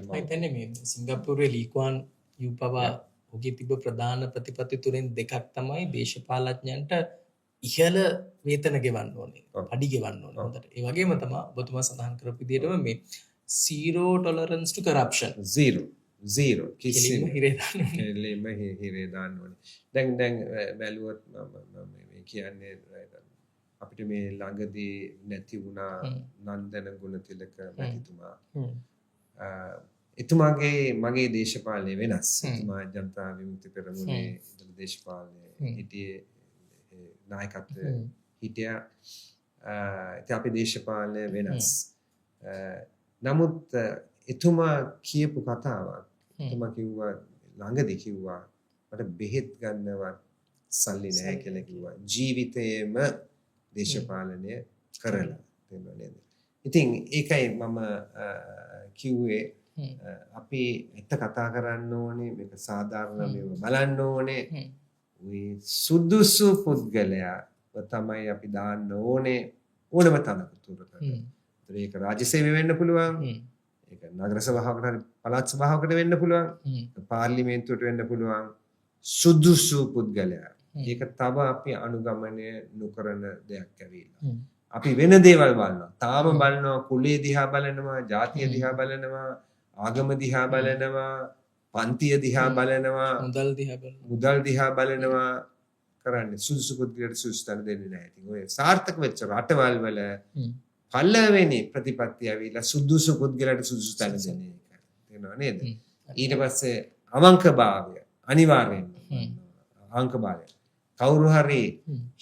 මම හිතන්නේ මේ සිංගප්පූරුවේ ලී කුවාන් යූ පවා ඔහුගේ තිබ්බ ප්‍රධාන ප්‍රතිපත්ති තුනෙන් දෙකක් තමයි දේශපාලඥයන්ට ඉහළ වේතන ගෙවන්න ඕනේ. පඩි ගෙවන්න ඕනේ හොඳට. ඒ වගේම තමයි ඔබතුමා සඳහන් කරපු විදිහටම මේ zero tolerance to corruption. zero කිසිම හිරේ දාන්න ඕනේ. එල්ලෙම හිරේ දාන්න ඕනේ. දැන් බැලුවොත් මම මේ කියන්නේ අපිට මේ ළඟදී නැති වුණා නන්දන ගුණතිලක මැතිතුමා. එතුමාගේ මගේ දේශපාලනය වෙනස්. එතුමා ජනතා විමුක්ති පෙරමුණේ ඉඳලා දේශපාලනයේ හිටියේ නායකත්වය හිටියා. ඉතින් අපේ දේශපාලනය වෙනස්. නමුත් එතුමා කියපු කතාවක් එතුමා කිව්වා ළඟදී කිව්වා මට බෙහෙත් ගන්නවත් සල්ලි නැහැ කියලා කිව්වා. ජීවිතේම දේශපාලනය කරලා තේරුණා නේද? ඉතින් ඒකයි මම කිව්වේ අපි ඇත්ත කතා කරන්න ඕනේ මේක සාධාරණ මේව බලන්න ඕනේ. මේ සුදුසු පුද්ගලයා තමයි අපි දාන්න ඕනේ ඕනම තනතුරකට. ඒක රාජ්‍ය සේවය වෙන්න පුළුවන්. ඒක නගර සභාවකට හරි පළාත් සභාවකට වෙන්න පුළුවන්. පාර්ලිමේන්තුවට වෙන්න පුළුවන්. සුදුසු පුද්ගලයා. ඒක තව අපි අනුගමනය නොකරන දෙයක් ඇවිල්ලා. අපි වෙන දේවල් බලනවා. තාම බලනවා කුලේ දිහා බලනවා, ජාතිය දිහා බලනවා, ආගම දිහා බලනවා, පන්තිය දිහා බලනවා, මුදල් දිහා බලනවා කරන්නේ. සුදුසු පුද්ගලයාට සුදුසු තැන දෙන්නේ නැහැ. ඉතින් ඔය සාර්ථක වෙච්ච රටවල් වල පළවෙනි ප්‍රතිපත්තිය ඇවිල්ලා සුදුසු පුද්ගලයාට සුදුසු තැන දෙන්නේ ඒක. තේරෙනව නේද? ඊට පස්සේ අවංකභාවය අනිවාර්යෙන්ම. අවංකභාවය. කවුරු හරි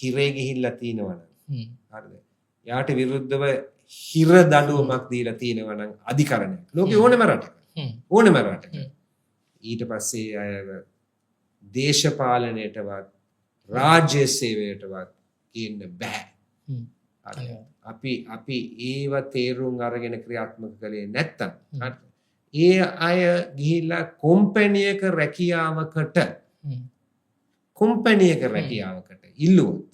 හිරේ ගිහිල්ලා තිනවනම් හරිද? යාට විරුද්ධව හිර දඬුවමක් දීලා තිනවනම් අධිකරණයක්. ලෝකේ ඕනෙම රටක. ඕනෙම රටක. ඊට පස්සේ අය දේශපාලනයටවත් රාජ්‍ය සේවයටවත් කියන්න බෑ. හ්ම්. අපි ඒව තේරුම් අරගෙන ක්‍රියාත්මක කළේ නැත්තම් ඒ අය ගිහිල්ලා කොම්පැනියක රැකියාවකට ඉල්ලුවොත්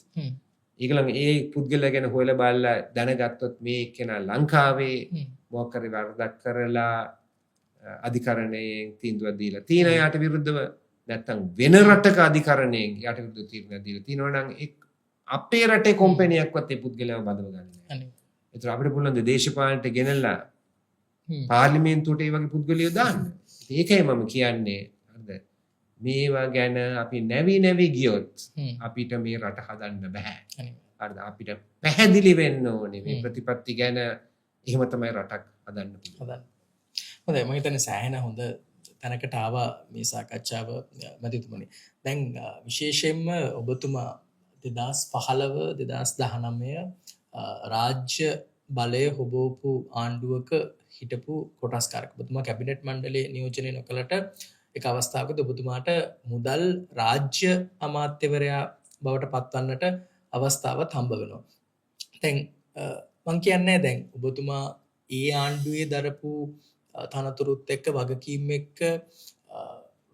ඒගොල්ලන් ඒ පුද්ගලයා ගැන හොයලා බලලා දැනගත්තොත් මේ කෙනා ලංකාවේ මොකක් හරි වරදක් කරලා අධිකරණයෙන් තීන්දුවක් දීලා තියෙන යාට විරුද්ධව නැත්තම් වෙන රටක අධිකරණයෙන් යාට විරුද්ධව තීරණයක් දීලා තියෙනවා නම් අපේ රටේ කොම්පැනියක්වත් ඒ පුද්ගලයාව බඳව ගන්න නැහැ. ඒතර අපිට පුළුවන් ද දේශපාලනට ගෙනල්ලා පාර්ලිමේන්තුවට ඒ වගේ පුද්ගලයෝ දාන්න. ඒකයි මම කියන්නේ හරිද මේවා ගැන අපි නැවි ගියොත් අපිට මේ රට හදන්න බෑ. හරිද අපිට පැහැදිලි වෙන්න ඕනේ මේ ප්‍රතිපත්ති ගැන එහෙම තමයි රටක් හදන්න පුළුවන්. හොඳයි මම හිතන්නේ සෑහෙන හොඳ තැනකට ආවා මේ සාකච්ඡාව මැතිතුමනි. දැන් විශේෂයෙන්ම ඔබතුමා 2015 2019 රාජ්‍ය බලය හොබෝපු ආණ්ඩුවක හිටපු කොටස්කාරක. ඔබතුමා කැබිනට් මණ්ඩලයේ නියෝජනය නොකලට එක අවස්ථාවකදී ඔබතුමාට මුදල් රාජ්‍ය අමාත්‍යවරයා බවට පත්වන්නට අවස්ථාවක් හම්බ වෙනවා. දැන් මම කියන්නේ දැන් ඔබතුමා ඒ ආණ්ඩුවේ දරපු තනතුරුත් එක්ක වගකීම් එක්ක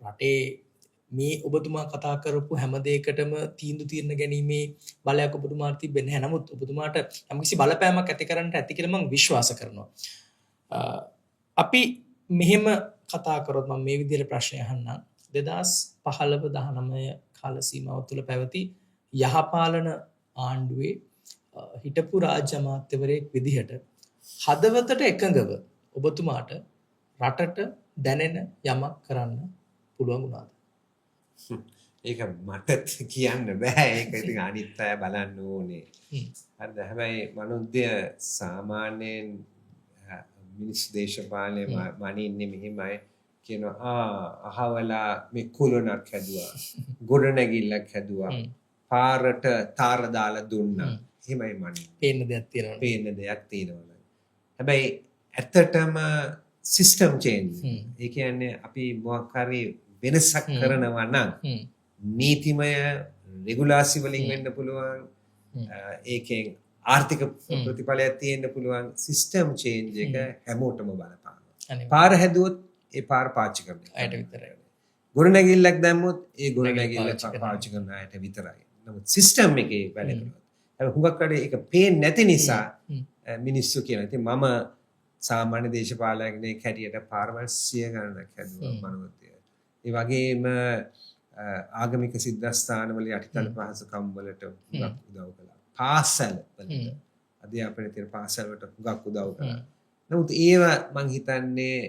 රටේ මේ ඔබතුමා කතා කරපු හැම දෙයකටම තීන්දුව తీරන ගැනීමේ බලයක් ඔබතුමාට තිබෙන්නේ නැහැ. නමුත් ඔබතුමාට යම්කිසි බලපෑමක් ඇති කරන්න ඇති කියලා මම විශ්වාස කරනවා. අපි මෙහෙම කතා කරොත් මම මේ විදිහට ප්‍රශ්නය අහන්නම්. 2015-19 කාල සීමාව තුළ පැවති යහපාලන ආණ්ඩුවේ හිටපු රාජ්‍ය අමාත්‍යවරයෙක් විදිහට හදවතට එකඟව ඔබතුමාට රටට දැනෙන යමක් කරන්න පුළුවන් වුණාද? ඒක මට කියන්න බෑ. ඒක ඉතින් අනිත් අය බලන්න ඕනේ. හරිද? හැබැයි මනුද්‍ය සාමාන්‍යයෙන් මිනිස් දේශපාලනේ මනින්නේ මෙහිමයි කියනවා අහවලා මේ කුලනක් හැදුවා. ගොඩනැගිල්ලක් හැදුවා. පාරට තාර දාලා දුන්නා. එහෙමයි මනින්නේ. පේන දෙයක් තියෙනවා. හැබැයි ඇත්තටම සිස්ටම් චේන්ජ්. ඒ කියන්නේ අපි මොකක් හරි වෙනසක් කරනවා නම් නීතිමය රෙගුලාසි වලින් වෙන්න පුළුවන්. ඒකෙන් ආර්ථික ප්‍රතිඵලයක් තියෙන්න පුළුවන්. සිස්ටම් චේන්ජ් එක හැමෝටම බලපානවා. පාර හැදුවොත් ඒ පාර පාවිච්චි කරන්න අයට විතරයි. ගොඩනැගිල්ලක් දැම්මොත් ඒ ගොඩනැගිල්ල පාවිච්චි කරන අයට විතරයි. නමුත් සිස්ටම් එකේ වැඩ කරනවා. හැබැයි හුඟක් කඩේ ඒක පේන්නේ නැති නිසා මිනිස්සු කියනවා. ඉතින් මම සාමාන්‍ය දේශපාලනඥයෙක් හැටියට පාරවල් 100 ගණනක් හැදුවා මනෝත්ය. ඒ වගේම ආගමික සිද්ධාස්ථානවල යටිතල පහසුකම් වලට හුඟක් උදව් කළා. පාසල් වලට අධ්‍යාපනයේ තියෙන පාසල් වලට හුඟක් උදව් කළා. නමුත් ඒවා මං හිතන්නේ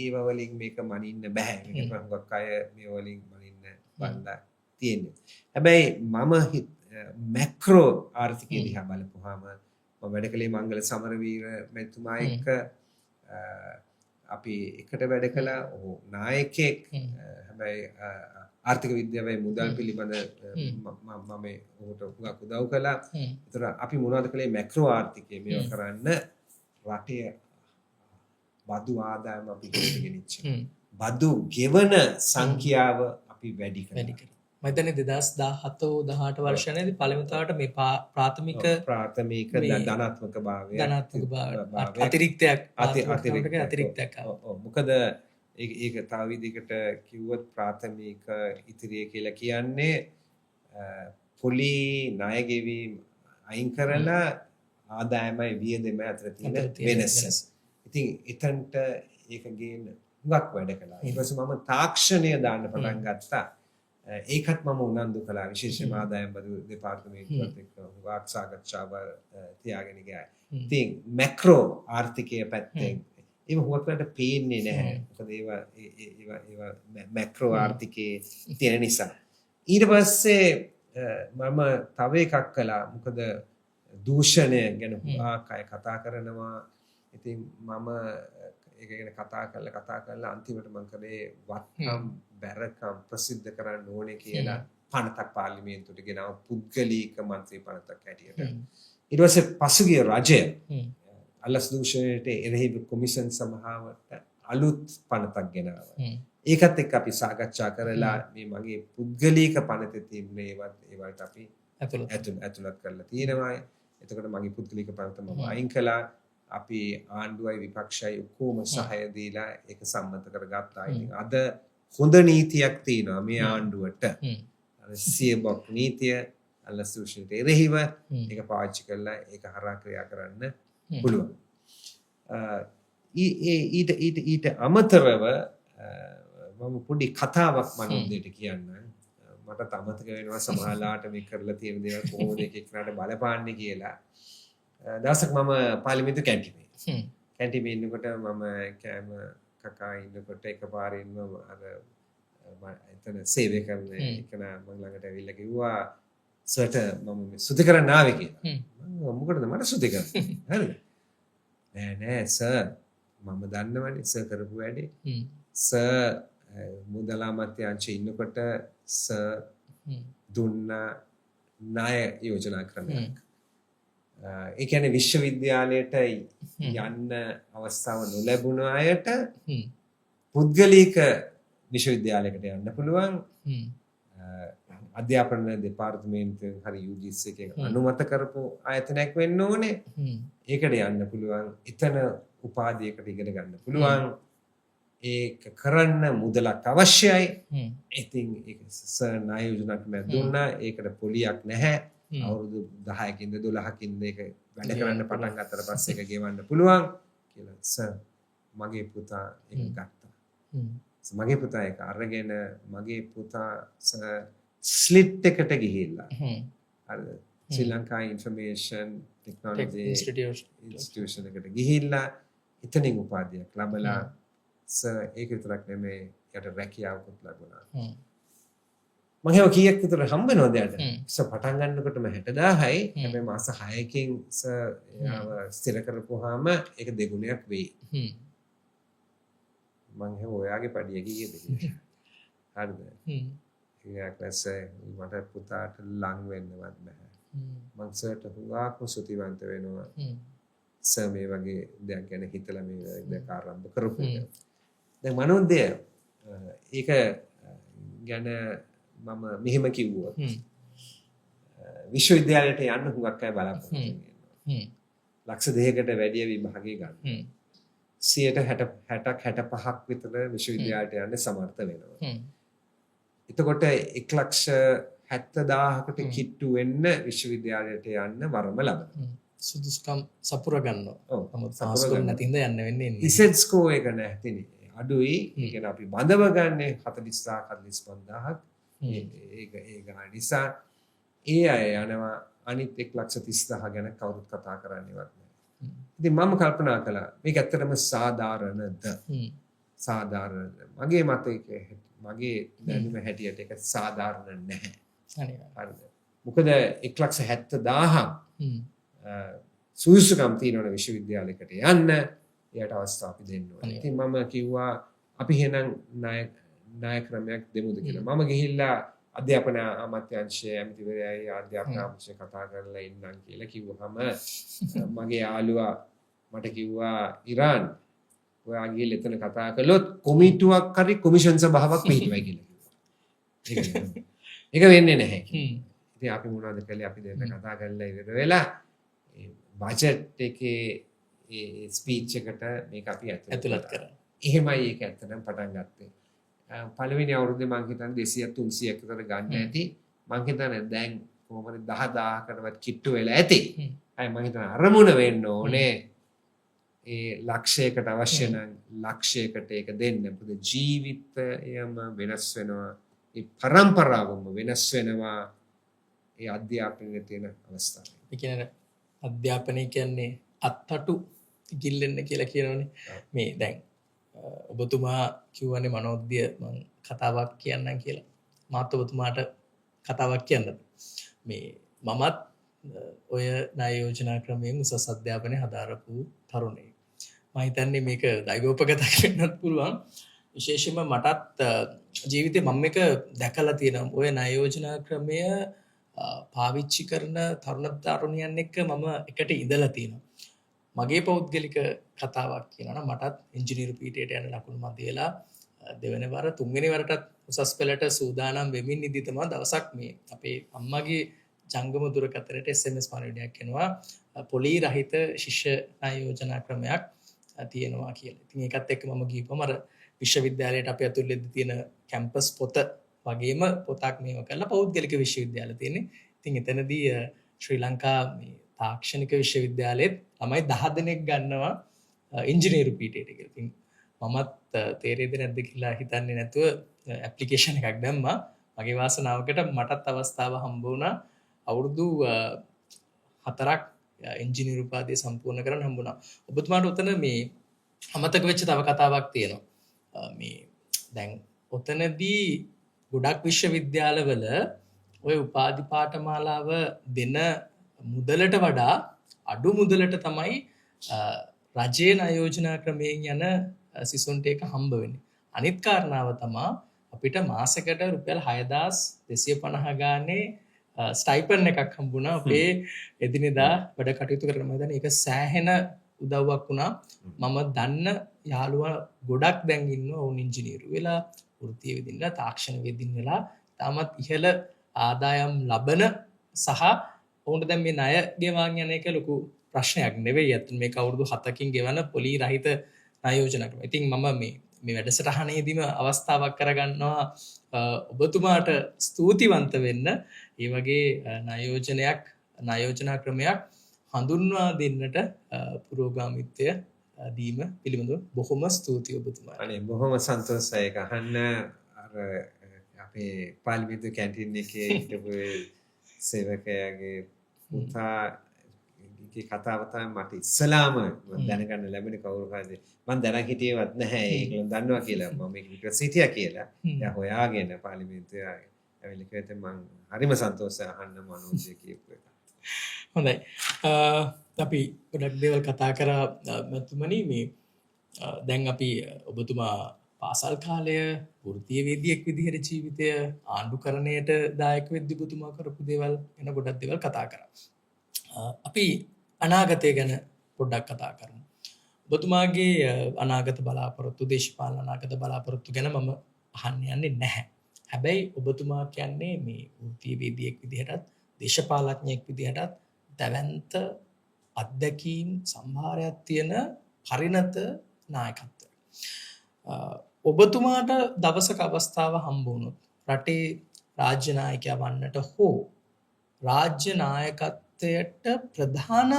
ඒව වලින් මේක මනින්න බෑ. මේක හුඟක් අය මේ වලින් මනින්න බලලා තියෙන්නේ. හැබැයි මම මැක්‍රෝ ආර්ථිකය දිහා බලපුවාම මම වැඩ කළේ මංගල සමරවීර මැතිතුමා එක්ක අපි එකට වැඩ කළා. ඔහු නායකයෙක්. හැබැයි ආර්ථික විද්‍යාවේ මුදල් පිළිබඳ මම ඔහුට හුඟක් උදව් කළා. ඒතර අපි මොනවද කළේ මැක්‍රෝ ආර්ථිකය මේව කරන්න රටේ බදු ආදායම අපි ගෙනිච්ච. බදු ගෙවන සංඛ්‍යාව අපි වැඩි කළා. මම හිතන්නේ 2017-18 වර්ෂයේදී පළමුතාවට මේ ප්‍රාථමික ධනාත්මක භාවය අතිරික්තයක් මොකද ඒක තව විදිහකට කිව්වොත් ප්‍රාථමික ඉතිරිය කියලා කියන්නේ පොලි ණය ගෙවීම අයින් කරලා ආදායමයි වියදම අතර තියෙන වෙනස. ඉතින් එතනට ඒක ගේන්න හුඟක් වැඩ කළා. ඊට පස්සේ මම තාක්ෂණය දාන්න පටන් ගත්තා. ඒකත් මම උනන්දු කළා. විශේෂයෙන්ම ආදායම් බදු දෙපාර්තමේන්තුවත් එක්ක හුඟක් සාකච්ඡාව තියාගෙන ගියා. ඉතින් මැක්‍රෝ ආර්ථිකයේ පැත්තෙන් ඒක හුඟකට පේන්නේ නැහැ. මොකද ඒවා මැක්‍රෝ ආර්ථිකයේ තියෙන නිසා. ඊට පස්සේ මම තව එකක් කළා. මොකද දූෂණය ගැන හුඟක් අය කතා කරනවා. ඉතින් මම ඒක ගැන කතා කරලා අන්තිමට මම කලේ වත්කම් බැරකම් ප්‍රසිද්ධ කරන්න ඕනේ කියලා පනතක් පාර්ලිමේන්තුවට ගෙනාව පුද්ගලික මන්ත්‍රී පනතක් හැටියට. ඊට පස්සේ පසුගිය රජය අලස් දූෂණයට එරෙහිව කොමිෂන් සමහාවට අලුත් පනතක් ගෙනාවා. ඒකත් එක්ක අපි සාකච්ඡා කරලා මේ මගේ පුද්ගලික පනතේ තිබුණේ ඒවට අපි ඇතුළත් කරලා තියෙනවා. එතකොට මගේ පුද්ගලික පනත මම අයින් කළා. අපි ආණ්ඩුවයි විපක්ෂයි ඔක්කොම සහාය දීලා ඒක සම්මත කරගත්තා. ඉතින් අද හොඳ නීතියක් තියෙනවා මේ ආණ්ඩුවට. සියබොක් නීතිය අල්ලසුෂිට එරෙහිව ඒක පාවිච්චි කරලා ඒක හරහා ක්‍රියා කරන්න පුළුවන්. ඊට අමතරව මම පොඩි කතාවක් මනෝදයට කියන්න. මට අමතක වෙනවා සමහරලාට මේ කරලා තියෙන දේවල් කොහොමද එක එක්කනට බලපාන්නේ කියලා. දවසක් මම පාර්ලිමේන්තු කැන්ටිමේ ඉන්නකොට මම කෑම කකා ඉන්නකොට එකපාරින්ම අර එතන සේවය කරන එකනා මම ළඟට ඇවිල්ලා කිව්වා සර්ට මම සුදි කරන්න ආවේ කියලා. මම මොකටද මට සුදි කරන්නේ? හරිද? නෑ සර් මම දන්නවනේ සර් කරපු වැඩේ. සර් මුදල් අමාත්‍යාංශයේ ඉන්නකොට සර් දුන්න ණය යෝජනා ක්‍රමයක්. ඒ කියන්නේ විශ්වවිද්‍යාලයට යන්න අවස්ථාව නොලැබුණ අයට පුද්ගලික විශ්වවිද්‍යාලයකට යන්න පුළුවන්. අධ්‍යාපන දෙපාර්තමේන්තුවෙන් හරි UGC එකෙන් අනුමත කරපු ආයතනයක් වෙන්න ඕනේ. ඒකට යන්න පුළුවන්. එතන උපාධියකට ඉගෙන ගන්න පුළුවන්. ඒක කරන්න මුදලක් අවශ්‍යයි. ඉතින් ඒක සර් ණය යෝජනා ක්‍රමයක් දුන්නා. ඒකට පොලියක් නැහැ. අවුරුදු 10කින්ද 12කින්ද ඒක වැඩ කරන්න පටන් ගත්තට පස්සේ ඒක ගෙවන්න පුළුවන් කියලා සර් මගේ පුතා ඒක ගත්තා. මගේ පුතා ඒක අරගෙන මගේ පුතා ස්ලිට් එකට ගිහිල්ලා හරිද ශ්‍රී ලංකා ඉන්ෆර්මේෂන් ටෙක්නොලොජි ඉන්ස්ටිටියුෂන් එකට ගිහිල්ලා එතනින් උපාධියක් ලැබලා සර් ඒක විතරක් නෙමෙයි යට රැකියාවකුත් ලැබුණා. මම හිතුවා කීයක් විතර හම්බ වෙනවද යට? සර් පටන් ගන්නකොටම 60000යි. හැබැයි මාස 6කින් සර් යාව ස්ථිර කරපුවාම ඒක දෙගුණයක් වෙයි. මං හිතුවා ඔයාගේ පඩිය කීයද කියලා. හරිද? ඊයක්ලස මට පුතාට ලං වෙන්නවත් බෑ. මං සර්ට හුඟක්ම සුතිවන්ත වෙනවා. සර් මේ වගේ දෙයක් ගැන හිතලා මේ දෙයක් ආරම්භ කරපු එක. දැන් මනෝන්දය ඒක ගැන මම මෙහෙම කිව්වොත් විශ්වවිද්‍යාලයට යන්න හුඟක් අය බලාපොරොත්තු වෙනවා. ලක්ෂ 2කට වැඩි විභාගය ගන්න. 60-65ක් විතර විශ්වවිද්‍යාලයට යන්න සමර්ථ වෙනවා. එතකොට 1,70,000කට කිට්ටු වෙන්න විශ්වවිද්‍යාලයට යන්න වරම ලබනවා. සුදුසුකම් සපුර ගන්නවා. නමුත් සපුර නැතිඳ යන්න වෙන්නේ නැහැ. ඉසෙට් ස්කෝර් එක නැතිනේ. අඩුයි. ඒ කියන්නේ අපි බඳව ගන්න 40,000-45,000ක්. ඒක නිසා ඒ අය යනවා අනිත් 1,30,000 ගැන කවුරුත් කතා කරන්නේවත් නැහැ. ඉතින් මම කල්පනා කළා මේක ඇත්තටම සාධාරණද? සාධාරණද? මගේ මතයේ මගේ දැනුම හැටියට ඒක සාධාරණ නැහැ. හරිද? මොකද 1,70,000ක් සුදුසුකම් තියෙනවනේ විශ්වවිද්‍යාලයකට යන්න එයාට අවස්ථාව අපි දෙන්න ඕනේ. ඉතින් මම කිව්වා අපි එහෙනම් ණය ක්‍රමයක් දෙමුද කියලා. මම ගිහිල්ලා අධ්‍යාපන අමාත්‍යාංශයේ ඇමතිවරයයි අධ්‍යාපන අමාත්‍යාංශය කතා කරලා ඉන්නම් කියලා කිව්වහම මගේ යාළුවා මට කිව්වා ඉරාන් ඔයා ගිහිල්ලා එතන කතා කළොත් කොමිටුවක් හරි කොමිෂන් සභාවක් පිහිටුවයි කියලා කිව්වා. ඒක වෙන්නේ නැහැ. ඉතින් අපි මොනවද කළේ අපි දෙන්න කතා කරලා ඉවර වෙලා බජට් එකේ ඒ ස්පීච් එකට මේක අපි ඇතුළත් කරා. එහෙමයි ඒක ඇත්තටම පටන් ගත්තේ. පළවෙනි අවුරුද්දේ මං හිතන්නේ 200-300ක් විතර ගන්න ඇති. මං හිතන්නේ දැන් කොහොමද 10,000කටවත් කිට්ටු වෙලා ඇති. අය මං හිතන්නේ අරමුණ වෙන්න ඕනේ. ඒ ලක්ෂයකට අවශ්‍ය නම් ලක්ෂයකට ඒක දෙන්න. මොකද ජීවිතයම වෙනස් වෙනවා. ඒ පරම්පරාවම වෙනස් වෙනවා. ඒ අධ්‍යාපනයේ තියෙන අවස්ථාව. ඒ කියන්නේ අධ්‍යාපනය කියන්නේ අත්තටු ගිල්ලෙන්න කියලා කියනවනේ. මේ දැන් ඔබතුමා කිව්වනේ මනෝද්‍ය මම කතාවක් කියන්නම් කියලා. මාත් ඔබතුමාට කතාවක් කියන්නද? මේ මමත් ඔය ණය යෝජනා ක්‍රමයෙන් උසස් අධ්‍යාපනය හදාරපු තරුණයෙක්. මම හිතන්නේ මේක දෛවෝපගතයක් වෙන්නත් පුළුවන්. විශේෂයෙන්ම මටත් ජීවිතේ මම මේක දැකලා තියෙනවා. ඔය ණය යෝජනා ක්‍රමය පාවිච්චි කරන තරුණයන් එක්ක මම එකට ඉඳලා තියෙනවා. මගේ පෞද්ගලික කතාවක් කියනවා මටත් ඉංජිනේරු පීඨයට යන ලකුණු මත දීලා දෙවෙනි වර තුන්වෙනි වරටත් උසස් පෙළට සූදානම් වෙමින් ඉඳි තමයි දවසක් මේ අපේ අම්මගේ ජංගම දුරකථනයට SMS පණිවිඩයක් එනවා පොලී රහිත ශිෂ්‍ය ආයෝජනා ක්‍රමයක් තියෙනවා කියලා. ඉතින් ඒකත් එක්ක මම ගිහුවම අර විශ්වවිද්‍යාලයට අපේ ඇතුළේදී තියෙන කැම්පස් පොත වගේම පොතක් මේව කරලා පෞද්ගලික විශ්වවිද්‍යාල තියෙන්නේ. ඉතින් එතනදී ශ්‍රී ලංකා මේ තාක්ෂණික විශ්වවිද්‍යාලෙත් ළමයි 10 දෙනෙක් ගන්නවා ඉංජිනේරු පීඨයට කියලා. ඉතින් මමත් තේරෙයිද නැද්ද කියලා හිතන්නේ නැතුව ඇප්ලිකේෂන් එකක් දැම්මා. මගේ වාසනාවකට මටත් අවස්ථාව හම්බ වුණා අවුරුදු 4ක් ඉංජිනේරු උපාධිය සම්පූර්ණ කරන්න හම්බ වුණා. ඔබතුමාට උතන මේ අමතක වෙච්ච තව කතාවක් තියෙනවා. මේ දැන් ඔතනදී ගොඩක් විශ්වවිද්‍යාලවල ඔය උපාධි පාඨමාලාව දෙන මුදලට වඩා අඩු මුදලට තමයි රජයේ ආයෝජනා ක්‍රමයෙන් යන සිසුන්ට ඒක හම්බ වෙන්නේ. අනිත් කාරණාව තමයි අපිට මාසෙකට රුපියල් 6250 ගානේ ස්ටයිපන් එකක් හම්බුණා අපේ එදිනෙදා වැඩ කටයුතු කරන මම හිතන්නේ ඒක සෑහෙන උදව්වක් වුණා. මම දන්න යාළුවා ගොඩක් දැන් ඉන්නවා වුන් ඉංජිනේරු වෙලා වෘත්තීය විදිහට තාක්ෂණ වෙදින් වෙලා තාමත් ඉහළ ආදායම් ලබන සහ ඔවුන්ට දැන් මේ ණය ගෙවාගෙන යන එක ලොකු ප්‍රශ්නයක් නෙවෙයි. අතන මේක අවුරුදු 7කින් ගෙවන පොලී රහිත ණය යෝජනා ක්‍රම. ඉතින් මම මේ වැඩසටහනේදීම අවස්ථාවක් කරගන්නවා ඔබතුමාට ස්තුතිවන්ත වෙන්න. ඒ වගේ ණය යෝජනා ක්‍රමයක් හඳුන්වා දෙන්නට පුරෝගාමීත්වය දීම පිළිබඳව බොහොම ස්තුතියි ඔබතුමාට. අනේ බොහොම සන්තෝෂයි ඒක අහන්න. අර අපේ පාර්ලිමේන්තු කැන්ටින් එකේ හිටපු සේවකයාගේ පුතාගේ කතාව තමයි මට ඉස්සලාම දැනගන්න ලැබෙන කවුරු හරි මම දැනන් හිටියේවත් නැහැ ඒගොල්ලෝ දන්නවා කියලා මම මේක විතර සිටියා කියලා. එයා හොයාගෙන පාර්ලිමේන්තුවේ ඇවිල්ලා කිව්වට මම හරිම සන්තෝෂයි අහන්න මනෝජය කියපු එක. හොඳයි. අපි ගොඩක් දේවල් කතා කරා මතුමනි මේ දැන් අපි ඔබතුමා පාසල් කාලය වෘත්තීය වේදිකෙක් විදිහට ජීවිතය ආණ්ඩුකරණයට දායක වෙද්දී ඔබතුමා කරපු දේවල් ගැන ගොඩක් දේවල් කතා කරා. අපි අනාගතය ගැන පොඩ්ඩක් කතා කරමු. ඔබතුමාගේ අනාගත බලාපොරොත්තු දේශපාලන අනාගත බලාපොරොත්තු ගැන මම අහන්න යන්නේ නැහැ. හැබැයි ඔබතුමා කියන්නේ මේ වෘත්තීය වේදිකෙක් විදිහටත් දේශපාලඥයෙක් විදිහටත් දැවැන්ත අත්දැකීම් සම්භාරයක් තියෙන පරිණත නායකත්වය. ඔබතුමාට දවසක අවස්ථාව හම්බ වුණොත් රටේ රාජ්‍ය ናයකයා වන්නට හෝ රාජ්‍ය නායකත්වයට ප්‍රධාන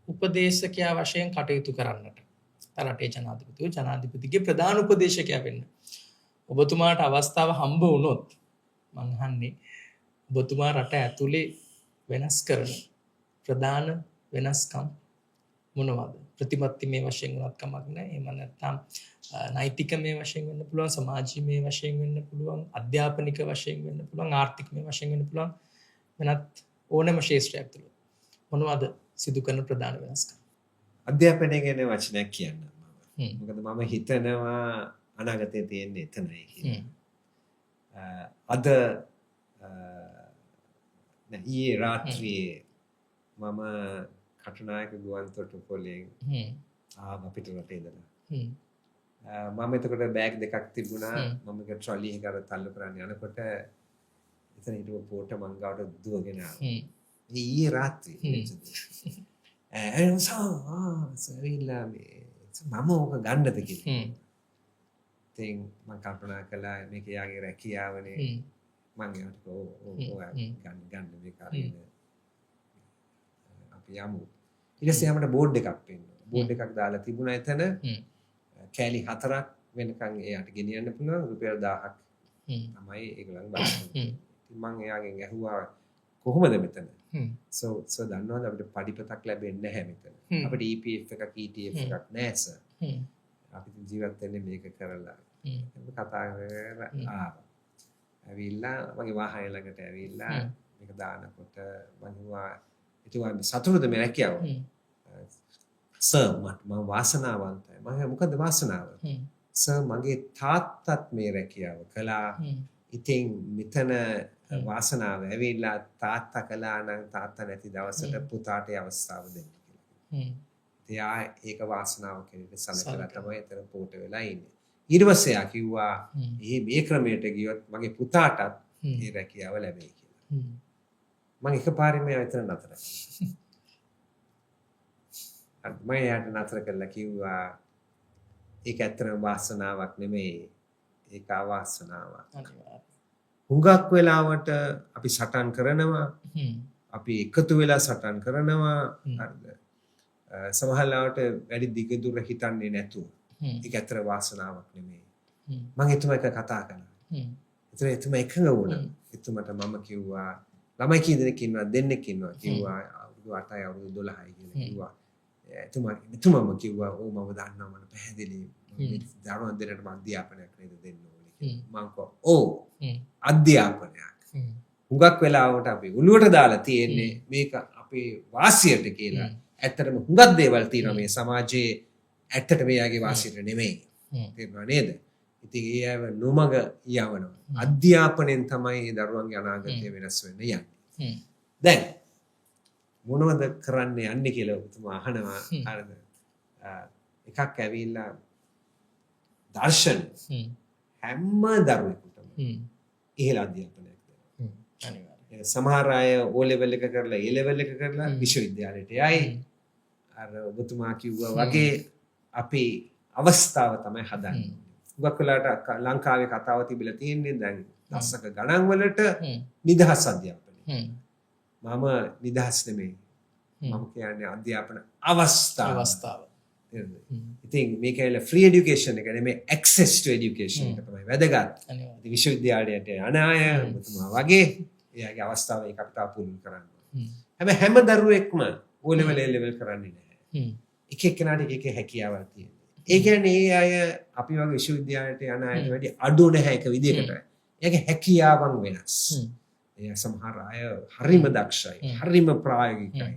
උපදේශකයා වශයෙන් කටයුතු කරන්නට රටේ ජනාධිපතිගේ ප්‍රධාන උපදේශකයා වෙන්න ඔබතුමාට අවස්ථාව හම්බ වුණොත් මං අහන්නේ ඔබතුමා රට ඇතුලේ වෙනස් කරන ප්‍රධාන වෙනස්කම් මොනවද? ප්‍රතිපත්තිමය වශයෙන් වුණත් කමක් නැහැ. එහෙම නැත්නම් නෛතිකමය වශයෙන් වෙන්න පුළුවන්, සමාජීයමය වශයෙන් වෙන්න පුළුවන්, අධ්‍යාපනික වශයෙන් වෙන්න පුළුවන්, ආර්ථිකමය වශයෙන් වෙන්න පුළුවන්. වෙනත් ඕනෑම ශාස්ත්‍රයක් තුළ මොනවද සිදු කරන ප්‍රධාන වෙනස්කම්? අධ්‍යාපනය ගැන වචනයක් කියන්න මම. මොකද මම හිතනවා අනාගතයේ තියෙන්නේ එතනයි කියලා. අද ඊයේ රාත්‍රියේ මම කටුනායක ගුවන් තොටුපොළෙන් ආවා පිටරට ඉඳලා. මම එතකොට බෑග් දෙකක් තිබුණා. මම ඒක ට්‍රොලි එකකට තල්ලු කරන්න යනකොට එතන හිටපු පොට මං ගාවට දුවගෙන ආවා. ඊයේ රාත්‍රියේ සරිලා මම ඕක ගන්නද කියලා. ඉතින් මම කල්පනා කළා මේක යාගේ රැකියාවනේ. මං ඒකට ගන්න මේ කාර්යය අපි යමු. ඊට පස්සේ අපිට බෝඩ් එකක් පෙන්වනවා. බෝඩ් එකක් දාලා තිබුණා එතන කෑලි 4ක් වෙනකන් එයාට ගෙනියන්න පුළුවන් රුපියල් 1000ක් තමයි ඒගොල්ලන් බලන්නේ. ඉතින් මං එයාගෙන් ඇහුවා කොහොමද මෙතන? සෝ දන්නවද අපිට පඩිපතක් ලැබෙන්නේ නැහැ මෙතන. අපිට EPF එකක් ETF එකක් නැහැ සර්. අපි ජීවත් වෙන්නේ මේක කරලා. ඒක කතා කරලා ආවා. ඇවිල්ලා මගේ වාහනය ළඟට ඇවිල්ලා මේක දානකොට මම හිතුවා සතුටුද මේ රැකියාව? සර් මම වාසනාවන්තයි. මම මොකද වාසනාව? සර් මගේ තාත්තත් මේ රැකියාව කළා. ඉතින් මෙතන වාසනාව ඇවිල්ලා තාත්තා කළා නම් තාත්තා නැති දවසට පුතාට අවස්ථාව දෙන්න කියලා. එයා ඒක වාසනාව කෙනෙක් සලකලා තමයි එතන පොට වෙලා ඉන්නේ. ඊට පස්සේ ආ කිව්වා මේ ක්‍රමයට ගියොත් මගේ පුතාටත් මේ රැකියාව ලැබෙයි කියලා. මම එකපාරින්ම එතන නතර මම යාට නතර කරලා කිව්වා ඒක ඇත්තටම වාසනාවක් නෙමෙයි ඒක අවාසනාවක් හුඟක් වෙලාවට අපි සටන් කරනවා අපි එකතු වෙලා සටන් කරනවා හරිද සමහරවිට වැඩි දිග දුර හිතන්නේ නැතුව ඒක ඇත්තට වාසනාවක් නෙමෙයි මම එතුමා එක කතා කළා එතුමා එකඟ වුණා එතුමාට මම කිව්වා ළමයි කී දෙනෙක් ඉන්නවා දෙන්නෙක් ඉන්නවා කිව්වා අවුරුදු 8යි අවුරුදු 12යි කියලා කිව්වා එතුමාම කිව්වා ඔව් මම දන්නවා මට පැහැදිලි දරුවන් දෙන්නට මම අධ්‍යාපනයක් නේද දෙන්න ඕනේ කියලා මම කිව්වා ඔව් අධ්‍යාපනයක් හුඟක් වෙලාවට අපි උළුවට දාලා තියෙන්නේ මේක අපේ වාසියට කියලා ඇත්තටම හුඟක් දේවල් තියෙනවා මේ සමාජයේ ඇත්තට මෙයාගේ වාසියට නෙමෙයි තේරුණා නේද ඉතින් ඒ අය නොමග යවනවා අධ්‍යාපනයෙන් තමයි මේ දරුවන්ගේ අනාගතය වෙනස් වෙන්න යන්නේ දැන් මොනවද කරන්න යන්නේ කියලා ඔබතුමා අහනවා හරිද එකක් ඇවිල්ලා දර්ශන හැම දරුවෙකුටම ඉහළ අධ්‍යාපනයක් දෙනවා අනිවාර්යයෙන් සමහර අය O level එක කරලා A level එක කරලා විශ්වවිද්‍යාලයට යයි අර ඔබතුමා කිව්වා වගේ අපේ අවස්ථාව තමයි හදන්නේ හුඟක් වෙලාවට ලංකාවේ කතාව තිබිලා තියෙන්නේ දැන් දශක ගණන් වලට නිදහස් අධ්‍යාපනය මම නිදහස් නෙමෙයි මම කියන්නේ අධ්‍යාපන අවස්ථාව ඉතින් මේක ඇවිල්ලා ෆ්‍රී এডুকেෂන් එක නෙමෙයි ඇක්සස් ටු এডুকেෂන් එක තමයි වැදගත් ඉතින් විශ්වවිද්‍යාලයට යන අය ඔබතුමා වගේ එයාගේ අවස්ථාව ඒක අපිට අපුල් කරන්න හැබැයි හැම දරුවෙක්ම O level A level කරන්නේ නැහැ එක එක්කෙනාට එක එක හැකියාවල් තියෙනවා ඒ කියන්නේ ඒ අය අපි වගේ විශ්වවිද්‍යාලයට යන අයට වැඩි අඩු නැහැ එක විදිහකට. ඒකේ හැකියාවන් වෙනස්. ඒ සමහර අය හරිම දක්ෂයි, හරිම ප්‍රායෝගිකයි.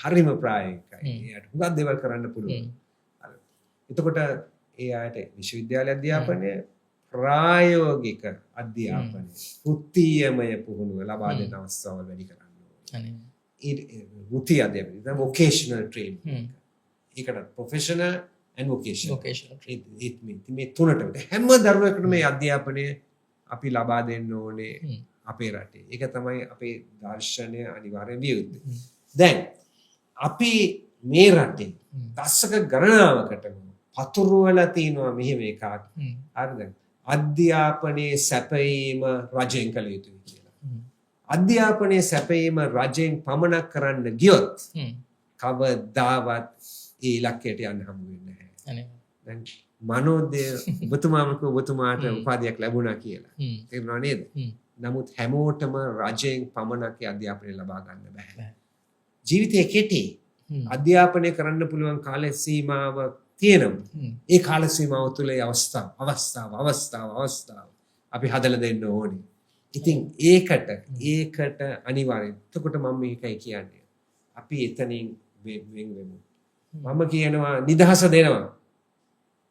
හරිම ප්‍රායෝගිකයි. ඒකට හුඟක් දේවල් කරන්න පුළුවන්. එතකොට ඒ අයට විශ්වවිද්‍යාල අධ්‍යාපනය ප්‍රායෝගික අධ්‍යාපනය වෘත්තීයමය පුහුණුව ලබා දෙන අවස්ථාවල් වැඩි කරන්න ඕනේ. වෘත්තීය අධ්‍යාපනය තමයි වොකේෂනල් ට්‍රේනින්. ඒකට professional and vocational it means මේ තුනට හැම දරුවෙකුටම මේ අධ්‍යාපනය අපි ලබා දෙන්න ඕනේ අපේ රටේ. ඒක තමයි අපේ දර්ශනය අනිවාර්යෙන් විය යුත්තේ. දැන් අපි මේ රටේ දශක ගණනාවකටම පතුරවලා තිනවා මෙහෙම එකක්. හරිද? අධ්‍යාපනයේ සැපයීම රජෙන් කළ යුතුයි කියලා. අධ්‍යාපනයේ සැපයීම රජෙන් පමණක් කරන්න ගියොත් කවදාවත් ඒ ඉලක්කයට යන්න හම්බ වෙන්නේ නැහැ. දැන් මනෝදය ඔබතුමාට උපාධියක් ලැබුණා කියලා. තේරුණා නේද? නමුත් හැමෝටම රජයෙන් පමණක් අධ්‍යාපනය ලබා ගන්න බෑ. ජීවිතේ කෙටි. අධ්‍යාපනය කරන්න පුළුවන් කාල සීමාව තියෙනවා. ඒ කාල සීමාව තුළ අවස්ථාව අපි හදලා දෙන්න ඕනේ. ඉතින් ඒකට අනිවාර්යෙන්. එතකොට මම මේකයි කියන්නේ. අපි එතනින් වෙන් වෙමු. මම කියනවා නිදහස දෙනවා.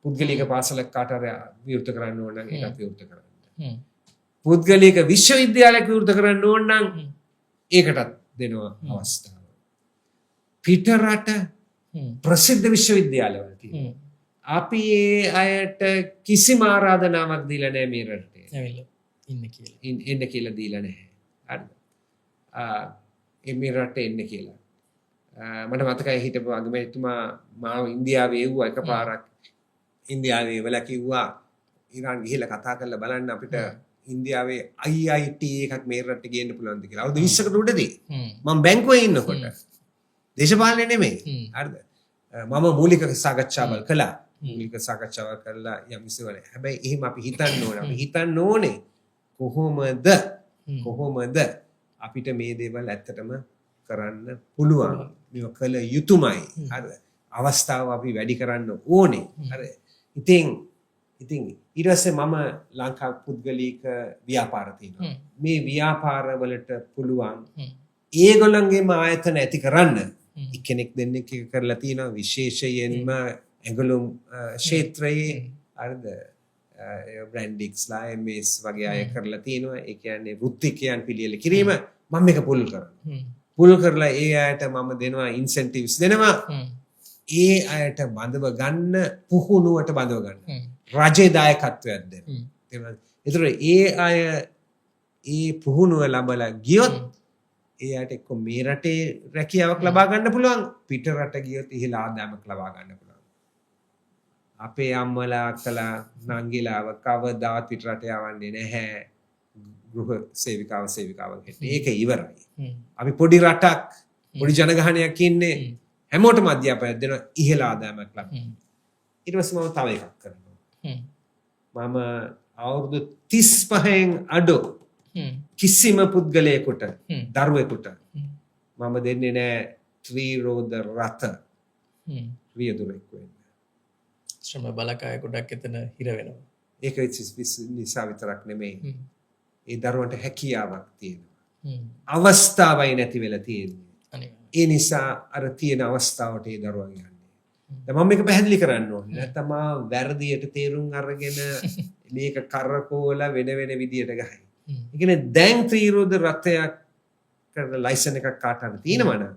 පුද්ගලික පාසලක් කාට හරි විවෘත කරන්න ඕන නම් ඒකත් විවෘත කරන්න. පුද්ගලික විශ්වවිද්‍යාලයක් විවෘත කරන්න ඕන නම් ඒකටත් දෙනවා අවස්ථාව. පිටරට ප්‍රසිද්ධ විශ්වවිද්‍යාලවල තියෙනවා. අපි ඒ අයට කිසිම ආරාධනාවක් දීලා නැහැ මේ රටේ. ඇවිල්ලා ඉන්න කියලා දීලා නැහැ. හරිද? මේ රටේ ඉන්න කියලා. මට මතකයි හිටපු අගමැතිතුමා මාව ඉන්දියාවේ එව්වා එකපාරක්. ඉන්දියාවේ වල කිව්වා ඉරාන් ගිහිල්ලා කතා කරලා බලන්න අපිට ඉන්දියාවේ IIT එකක් මේ රටට ගේන්න පුළුවන්ද කියලා. අවුරුදු 20කට උඩදී. මම බැංකුවේ ඉන්නකොට. දේශපාලනේ නෙමෙයි. හරිද? මම මූලික සාකච්ඡාවල් කළා. මූලික සාකච්ඡාවල් කළා යම් විශ්වවල. හැබැයි එහෙම අපි හිතන්න ඕනේ. අපි හිතන්න ඕනේ කොහොමද අපිට මේ දේවල් ඇත්තටම කරන්න පුළුවන්. මේක කළ යුතුයමයි. හරිද? අවස්ථාව අපි වැඩි කරන්න ඕනේ. හරිද? ඉතින් ඊට පස්සේ මම ලංකා පුද්ගලික ව්‍යාපාර තියෙනවා. මේ ව්‍යාපාර වලට පුළුවන් ඒගොල්ලන්ගේම ආයතන ඇති කරන්න එක්කෙනෙක් දෙන්නෙක් එක කරලා තියෙනවා විශේෂයෙන්ම ඇඟලුම් ක්ෂේත්‍රයේ හරිද? බ්‍රැන්ඩික්ස්ලා MS වගේ අය කරලා තියෙනවා. ඒ කියන්නේ වෘත්තිකයන් පිළියෙල කිරීම මම මේක පුල් කරනවා. පුල් කරලා ඒ අයට මම දෙනවා ඉන්සෙන්ටිව්ස් දෙනවා. ඒ අයට බඳව ගන්න පුහුණුවට බඳව ගන්න. රජයේ දායකත්වයක් දෙනවා. ඒතර ඒ අය ඒ පුහුණුව ලබලා ගියොත් ඒ අයට එක්ක මේ රටේ රැකියාවක් ලබා ගන්න පුළුවන් පිට රට ගියොත් ඉහළ ආදායමක් ලබා ගන්න පුළුවන්. අපේ අම්මලා අක්කලා නංගිලාව කවදාත් පිට රට යවන්නේ නැහැ ගෘහ සේවිකාවක් හැටියට. ඒක ඉවරයි. අපි පොඩි රටක් පොඩි ජනගහනයක් ඉන්නේ හැමෝටම අධ්‍යාපනයක් දෙන ඉහළ ආදායමක් ලබන. ඊට පස්සේ මම තව එකක් කරනවා. මම අවුරුදු 35න් අඩු කිසිම පුද්ගලයෙකුට දරුවෙකුට මම දෙන්නේ නැහැ ත්‍රිරෝද රථ රියදුරෙක් වෙන්න. ශ්‍රම බලකාය ගොඩක් එතන හිර වෙනවා. ඒක නිසා විතරක් නෙමෙයි. ඒ දරුවන්ට හැකියාවක් තියෙනවා. අවස්ථාවයි නැති වෙලා තියෙන්නේ. ඒ නිසා අර තියෙන අවස්ථාවට ඒ දරුවන් යන්නේ. දැන් මම මේක පැහැදිලි කරන්න ඕනේ. නැත්නම් වැරදියට තේරුම් අරගෙන මේක කරකෝලා වෙන විදියට ගහයි. ඒ කියන්නේ දැන් ත්‍රිරෝද රථයක් කරන ලයිසන් එකක් කාට හරි තියෙනවා නම්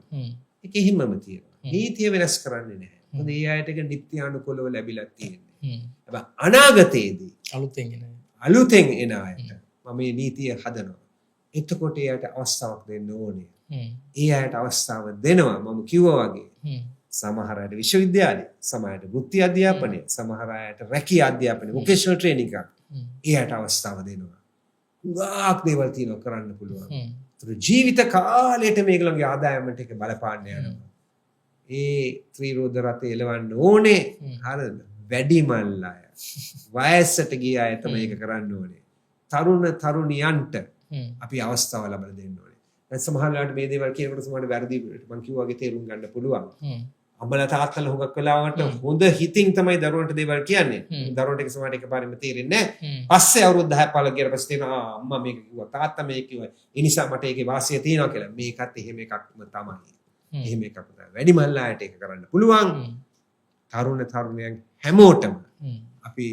ඒක හිමම තියෙනවා. නීතිය වෙනස් කරන්නේ නැහැ. මොකද ඒ අයට ඒක නිත්‍යානුකූලව ලැබිලා තියෙන්නේ. හැබැයි අනාගතයේදී අලුතෙන් එන අයට මම මේ නීතිය හදනවා. එතකොට ඒ අයට අවස්ථාවක් දෙන්න ඕනේ. ඒ අයට අවස්ථාව දෙනවා මම කිව්වා වගේ. සමහර අයට විශ්වවිද්‍යාලය, සමහර අයට වෘත්ති අධ්‍යාපනය, සමහර අයට රැකියා අධ්‍යාපනය, වොකේෂනල් ට්‍රේනින් එකක්. ඒ අයට අවස්ථාව දෙනවා. ගාක් දේවල් තියෙනවා කරන්න පුළුවන්. ඒතර ජීවිත කාලයට මේගොල්ලන්ගේ ආදායමට එක බලපාන්න යනවා. ඒ ත්‍රිරෝද රථය එලවන්න ඕනේ. හරිද? වැඩිමල් අය. වයසට ගිය අය තමයි ඒක කරන්න ඕනේ. තරුණියන්ට අපි අවස්ථාව ලබා දෙන්න ඕනේ. දැන් සමහර වෙලාවට මේ දේවල් කියනකොට සමහර වැරදි මම කිව්වා වගේ තේරුම් ගන්න පුළුවන්. අම්මලා තාත්තලා හුඟක් වෙලාවට හොඳ හිතින් තමයි දරුවන්ට දේවල් කියන්නේ. දරුවන්ට ඒක සමහර එකපාරෙම තේරෙන්නේ නැහැ. පස්සේ අවුරුදු 10 15 ගියර පස්සේ තේරෙනවා අම්මා මේක කිව්වා තාත්තා මේක කිව්වා. ඒ නිසා මට ඒකේ වාසිය තියෙනවා කියලා. මේකත් එහෙම එකක්ම තමයි. එහෙම එකක් තමයි. වැඩිමල් අයට ඒක කරන්න පුළුවන්. තරුණයන් හැමෝටම අපි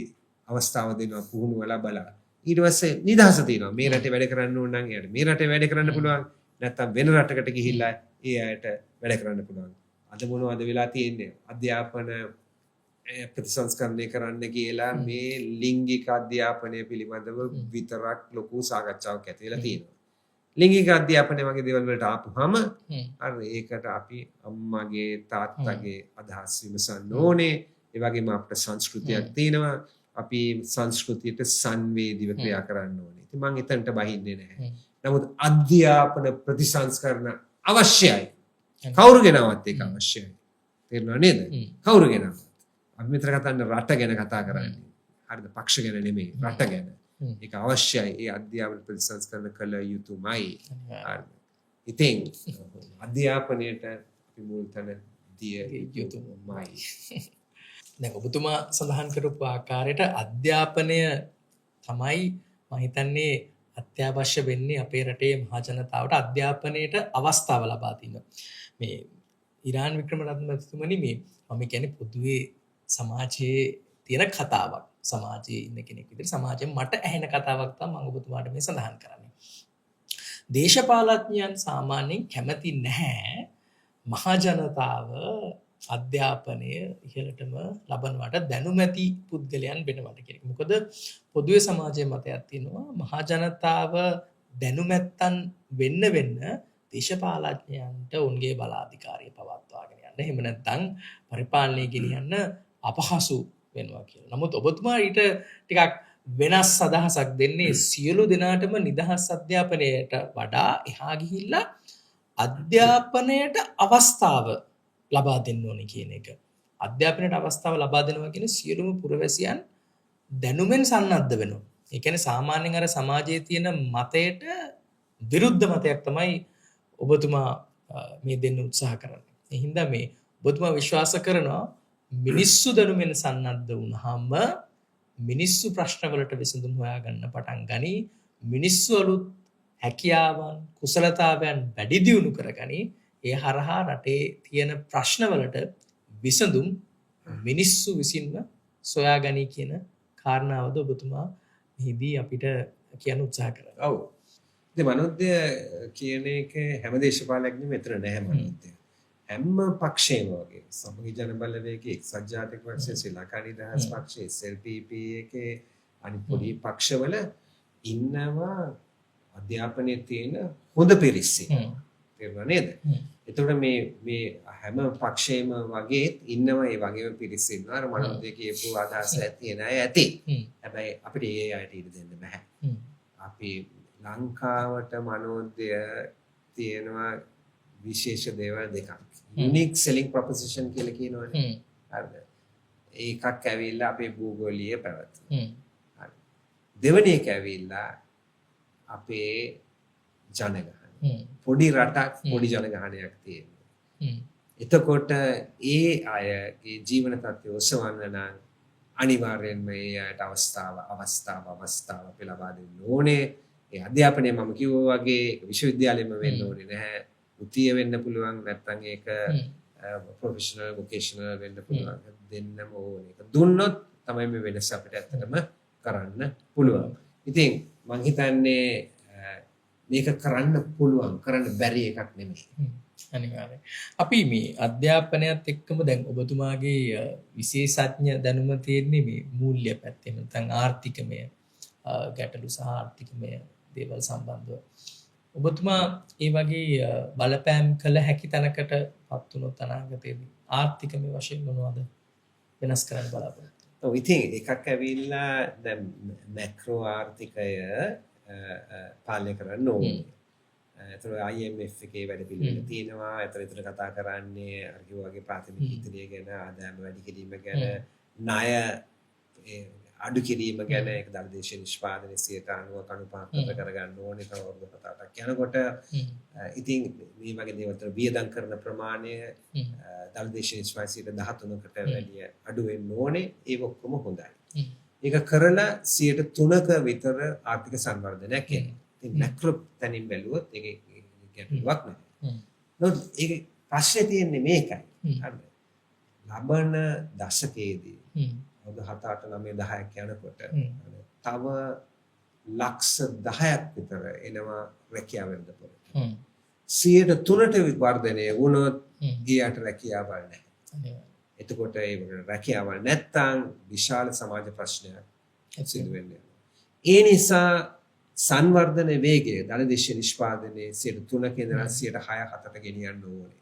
අවස්ථාව දෙනවා පුහුණුව ලබලා. ඊට පස්සේ නිදහස තියෙනවා. මේ රටේ වැඩ කරන්න ඕන නම් එයාට මේ රටේ වැඩ කරන්න පුළුවන්. නැත්තම් වෙන රටකට ගිහිල්ලා ඒ අයට වැඩ කරන්න පුළුවන්. අද මොනවද වෙලා තියෙන්නේ? අධ්‍යාපන ප්‍රතිසංස්කරණය කරන්න කියලා මේ ලිංගික අධ්‍යාපනය පිළිබඳව විතරක් ලොකු සාකච්ඡාවක් ඇති වෙලා තියෙනවා. ලිංගික අධ්‍යාපනය වගේ දේවල් වලට ආපුහම හරි ඒකට අපි අම්මගේ තාත්තගේ අදහස් විමසන්න ඕනේ. ඒ වගේම අපේ සංස්කෘතියක් තියෙනවා. අපි සංස්කෘතියට සංවේදීව ක්‍රියා කරන්න ඕනේ. ඉතින් මම එතනට බහින්නේ නැහැ. නමුත් අධ්‍යාපන ප්‍රතිසංස්කරණ අවශ්‍යයි. කවුරු ගෙනවත් ඒක අවශ්‍යයි. තේරුණා නේද? කවුරු ගෙනවත්. අපි මෙතන කතා කරන්නේ රට ගැන කතා කරන්නේ. හරිද? පක්ෂ ගැන නෙමෙයි රට ගැන. ඒක අවශ්‍යයි. ඒ අධ්‍යාපන ප්‍රතිසංස්කරණ කළ යුතුමයි. හරිද? ඉතින් අධ්‍යාපනයට අපි මුල් තැන දිය යුතුමයි. දැන් ඔබතුමා සඳහන් කරපු ආකාරයට අධ්‍යාපනය තමයි මම හිතන්නේ අත්‍යවශ්‍ය වෙන්නේ අපේ රටේ මහ ජනතාවට අධ්‍යාපනයට අවස්ථාව ලබා දෙන්න. මේ ඉරාන් වික්‍රමරත්න මහත්මයානි මේ මම කියන්නේ පොදුවේ සමාජයේ තියෙන කතාවක්. සමාජයේ ඉන්න කෙනෙක් විදිහට සමාජයෙන් මට ඇහෙන කතාවක් තමයි මම ඔබතුමාට මේ සඳහන් කරන්නේ. දේශපාලඥයන් සාමාන්‍යයෙන් කැමති නැහැ මහ ජනතාව අධ්‍යාපනය ඉහළටම ලබනවට දැනුමැති පුද්ගලයන් වෙනවට කියන එක. මොකද පොදුවේ සමාජයේ මතයක් තියෙනවා මහ ජනතාව දැනුමැත්තන් වෙන්න දේශපාලඥයන්ට උන්ගේ බලාධිකාරිය පවත්වාගෙන යන්න. එහෙම නැත්නම් පරිපාලනය ගෙනියන්න අපහසු වෙනවා කියලා. නමුත් ඔබතුමා ඊට ටිකක් වෙනස් අදහසක් දෙන්නේ සියලු දෙනාටම නිදහස් අධ්‍යාපනයට වඩා එහා ගිහිල්ලා අධ්‍යාපනයට අවස්ථාව ලබා දෙන්න ඕනේ කියන එක. අධ්‍යාපනයට අවස්ථාව ලබා දෙනවා කියන්නේ සියලුම පුරවැසියන් දැනුමෙන් සන්නද්ධ වෙනවා. ඒ කියන්නේ සාමාන්‍යයෙන් අර සමාජයේ තියෙන මතයට විරුද්ධ මතයක් තමයි ඔබතුමා මේ දෙන්න උත්සාහ කරන්නේ. ඒ හින්දා මේ ඔබතුමා විශ්වාස කරනවා මිනිස්සු දැනුමෙන් සන්නද්ධ වුණාම මිනිස්සු ප්‍රශ්නවලට විසඳුම් හොයාගන්න පටන් ගනි. මිනිස්සු අලුත් හැකියාවන් කුසලතාවයන් වැඩි දියුණු කරගනි. ඒ හරහා රටේ තියෙන ප්‍රශ්නවලට විසඳුම් මිනිස්සු විසින්ම සොයාගනි කියන කාරණාවද ඔබතුමා මෙහිදී අපිට කියන්න උත්සාහ කරනවා. ඔව්. ඉතින් මනෝද්‍ය කියන එක හැම දේශපාලනයක්ම මෙතන නැහැ මනෝද්‍ය. හැම පක්ෂේම වගේ සමගි ජන බලවේගයේ එක්සත් ජාතික පක්ෂය, ශ්‍රී ලංකා නිදහස් පක්ෂය, SLPP එකේ අනිත් පොඩි පක්ෂවල ඉන්නවා අධ්‍යාපනයේ තියෙන හොඳ පිරිස. තේරුණා නේද? එතකොට මේ හැම පක්ෂේම වගේ ඉන්නවා ඒ වගේම පිරිස ඉන්නවා. අර මනෝදේ කියපු අදහස තියෙන අය ඇති. හැබැයි අපිට ඒ අයට ඉඩ දෙන්න බෑ. අපි ලංකාවට මනෝදය තියෙනවා විශේෂ දේවල් දෙකක්. unique selling proposition කියලා කියනවනේ. හරිද? ඒකක් ඇවිල්ලා අපේ භූගෝලීය පැවැත්ම. හරි. දෙවෙනි එක ඇවිල්ලා අපේ ජනගහනය. පොඩි රටක් පොඩි ජනගහනයක් තියෙනවා. එතකොට ඒ අයගේ ජීවන තත්ත්වය ඔසවන්න නම් අනිවාර්යෙන්ම ඒ අයට අවස්ථාව අපි ලබා දෙන්න ඕනේ. ඒ අධ්‍යාපනය මම කිව්වා වගේ විශ්වවිද්‍යාලෙම වෙන්න ඕනේ නැහැ. උතිය වෙන්න පුළුවන් නැත්නම් ඒක ප්‍රොෆෙෂනල් වොකේෂනල් වෙන්න පුළුවන් දෙන්නම ඕනේ. ඒක දුන්නොත් තමයි මේ වෙනස අපිට ඇත්තටම කරන්න පුළුවන්. ඉතින් මම හිතන්නේ මේක කරන්න පුළුවන් කරන්න බැරි එකක් නෙමෙයි. අනිවාර්යයෙන්. අපි මේ අධ්‍යාපනයත් එක්කම දැන් ඔබතුමාගේ විශේෂඥ දැනුම තියෙන්නේ මේ මූල්‍ය පැත්තේ නැත්නම් ආර්ථිකමය ගැටලු සහ ආර්ථිකමය දේවල් සම්බන්ධව. ඔබතුමා ඒ වගේ බලපෑම් කළ හැකි තැනකට පත් වුණොත් අනාගතයේදී ආර්ථිකමය වශයෙන් මොනවද වෙනස් කරන්න බලාපොරොත්තු? ඔව් ඉතින් එකක් ඇවිල්ලා දැන් මැක්‍රෝ ආර්ථිකය පාලනය කරන්න ඕනේ. ඒතර IMF එකේ වැඩ පිළිවෙල තියෙනවා. ඒතර කතා කරන්නේ අර කිව්වාගේ ප්‍රාථමික ඉදිරිය ගැන, ආදායම වැඩි කිරීම ගැන, ණය අඩු කිරීම ගැන, ඒක දළදේශීය නිෂ්පාදනයේ 90% කණුපාකට කරගන්න ඕනේ. තව වර්ග 7-8ක් යනකොට ඉතින් මේ වගේ දේවල් වියදම් කරන ප්‍රමාණය දළදේශීය නිෂ්පාදනයේ 13කට වැඩිය අඩු වෙන්න ඕනේ. ඒක ඔක්කොම හොඳයි. ඒක කරලා 3%ක විතර ආර්ථික සංවර්ධනයක් එනවා. ඉතින් මැක්‍රෝ තනින් බැලුවොත් ඒක ගැටලුවක් නැහැ. නමුත් ඒක ප්‍රශ්නේ තියෙන්නේ මේකයි. හරිද? ලබන දශකයේදී අවුරුදු 7 8 9 10ක් යනකොට තව ලක්ෂ 10ක් විතර එනවා රැකියාව වෙනදපොළට. 3%ට වර්ධනය වුණොත් ඊට රැකියාවල් නැහැ. එතකොට ඒ රැකියාවල් නැත්තම් විශාල සමාජ ප්‍රශ්නයක් සිදු වෙන්නේ. ඒ නිසා සංවර්ධන වේගය දළදේශීය නිෂ්පාදනයේ 3% ඉඳලා 6-7ට ගෙනියන්න ඕනේ.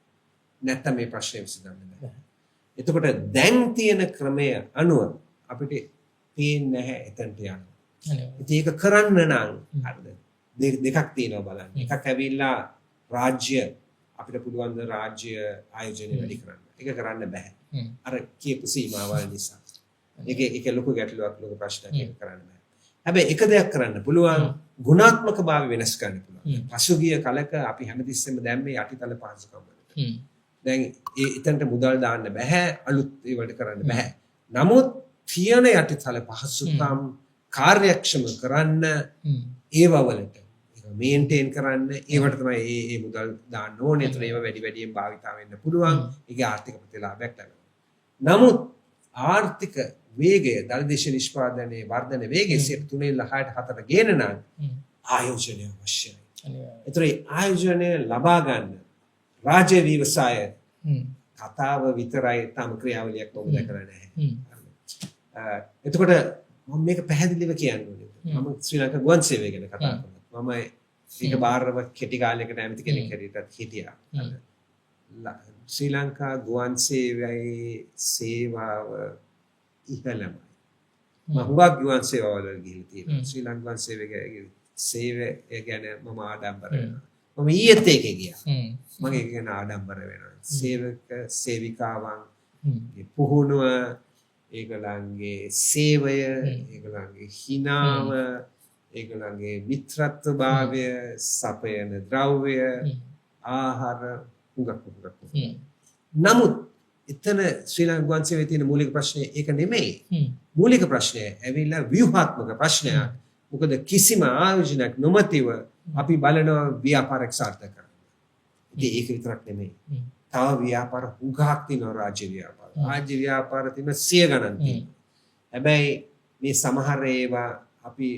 නැත්තම් මේ ප්‍රශ්නේ විසඳන්න බෑ. එතකොට දැන් තියෙන ක්‍රමය අනුව අපිට පේන්නේ නැහැ එතනට යන්න. ඉතින් ඒක කරන්න නම් හරිද? දෙකක් තියෙනවා බලන්න. එකක් ඇවිල්ලා රාජ්‍ය අපිට පුළුවන් ද රාජ්‍ය ආයෝජනය වැඩි කරන්න. ඒක කරන්න බෑ. අර කියපු සීමාවල් නිසා. ඒක ලොකු ගැටලුවක් ලොකු ප්‍රශ්නයක් ඒක කරන්න බෑ. හැබැයි එක දෙයක් කරන්න පුළුවන් ගුණාත්මක භාවය වෙනස් කරන්න පුළුවන්. පසුගිය කලක අපි හැමතිස්සෙම දැම්මේ යටිතල පහසුකම් වලට. දැන් එතනට මුදල් දාන්න බෑ, අලුත් ඒවලට කරන්න බෑ. නමුත් තියෙන යටිතල පහසුකම් කාර්යක්ෂම කරන්න ඒවවලට මේන්ටේන් කරන්න ඒවට තමයි ඒ මුදල් දාන්න ඕනේ. එතන ඒව වැඩි වැඩියෙන් භාවිතා වෙන්න පුළුවන්. ඒකේ ආර්ථික ප්‍රතිලාභයක් ලැබෙනවා. නමුත් ආර්ථික වේගය දළදේශීය නිෂ්පාදනයේ වර්ධන වේගය 3.6ට 4ට ගේන නම් ආයෝජනය අවශ්‍යයි. ඒතර ආයෝජනය ලබා ගන්න රාජ්‍ය ව්‍යවසාය කතාව විතරයි තම ක්‍රියාවලියක් මොකද කරන්නේ නැහැ. එතකොට මම මේක පැහැදිලිව කියන්න ඕනේ. මම ශ්‍රී ලංකා ගුවන් සේවය ගැන කතා කරනවා. මම ඒක බාරව කෙටි කාලයකට ඇමති කෙනෙක් හැටියට හිටියා. ශ්‍රී ලංකා ගුවන් සේවයේ සේවාව ඉහළමයි. මම හුඟක් ගුවන් සේවාවල ගිහිල්ලා තියෙනවා. ශ්‍රී ලංකා ගුවන් සේවය ගැන මම ආඩම්බර වෙනවා. මම ඊයේත් ඒකේ ගියා. මම ඒක ගැන ආඩම්බර වෙනවා. සේවක සේවිකාවන් පුහුණුව, ඒගොල්ලන්ගේ සේවය, ඒගොල්ලන්ගේ හිනාව, ඒගොල්ලන්ගේ මිත්‍රත්ව භාවය, සපයන ද්‍රව්‍ය, ආහාර හුඟක්. නමුත් එතන ශ්‍රී ලංකා ගුවන් සේවයේ තියෙන මූලික ප්‍රශ්නේ ඒක නෙමෙයි. මූලික ප්‍රශ්නය ඇවිල්ලා ව්‍යුහාත්මක ප්‍රශ්නයක්. මොකද කිසිම ආයෝජනයක් නොමැතිව අපි බලනවා ව්‍යාපාරයක් සාර්ථක කරන්න. ඉතින් ඒක විතරක් නෙමෙයි. තව ව්‍යාපාර හුඟක් තියෙනවා රාජ්‍ය ව්‍යාපාර. රාජ්‍ය ව්‍යාපාර තියෙන 100 ගණන් තියෙනවා. හැබැයි මේ සමහර ඒවා අපි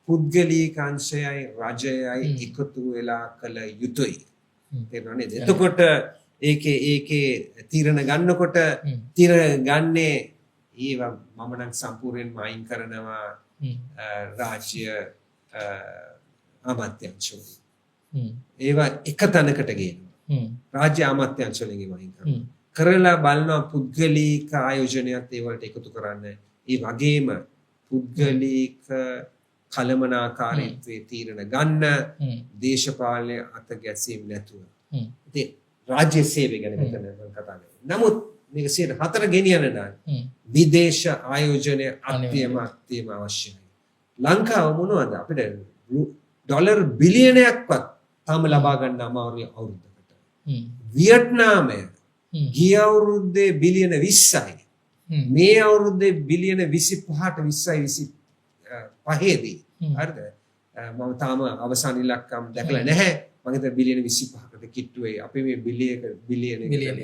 පුද්ගලික අංශයයි රජයයි එකතු වෙලා කළ යුතුයි. තේරුණා නේද? එතකොට ඒකේ තීරණ ගන්නකොට තීරණ ගන්නේ ඒවා මම නම් සම්පූර්ණයෙන්ම අයින් කරනවා රාජ්‍ය අමාත්‍යාංශවල. ඒවා එක තැනකට ගේනවා. රාජ්‍ය අමාත්‍යාංශ වලින් වයින් කරලා බලනවා පුද්ගලික ආයෝජනයත් ඒ වලට එකතු කරන්න. ඒ වගේම පුද්ගලික කළමනාකාරීත්වයේ තීරණ ගන්න දේශපාලන අත ගැසීම් නැතුව. ඉතින් රාජ්‍ය සේවය ගැන මෙතන මම කතා කරන්නේ. නමුත් මේක 4 ගෙනියන්න නම් විදේශ ආයෝජනය අත්‍යවශ්‍යම අවශ්‍යයි. ලංකාව මොනවද අපිට ඩොලර් බිලියනයක්වත් තාම ලබා ගන්න අමාරුයි අවුරුද්දකට. වියට්නාමය ගිය අවුරුද්දේ බිලියන 20යි. මේ අවුරුද්දේ බිලියන 25ට 20යි 25දී. හරිද? මම තාම අවසාන ඉලක්කම් දැකලා නැහැ. මම හිතන්නේ බිලියන 25කට කිට්ටු වෙයි. අපි මේ බිලියන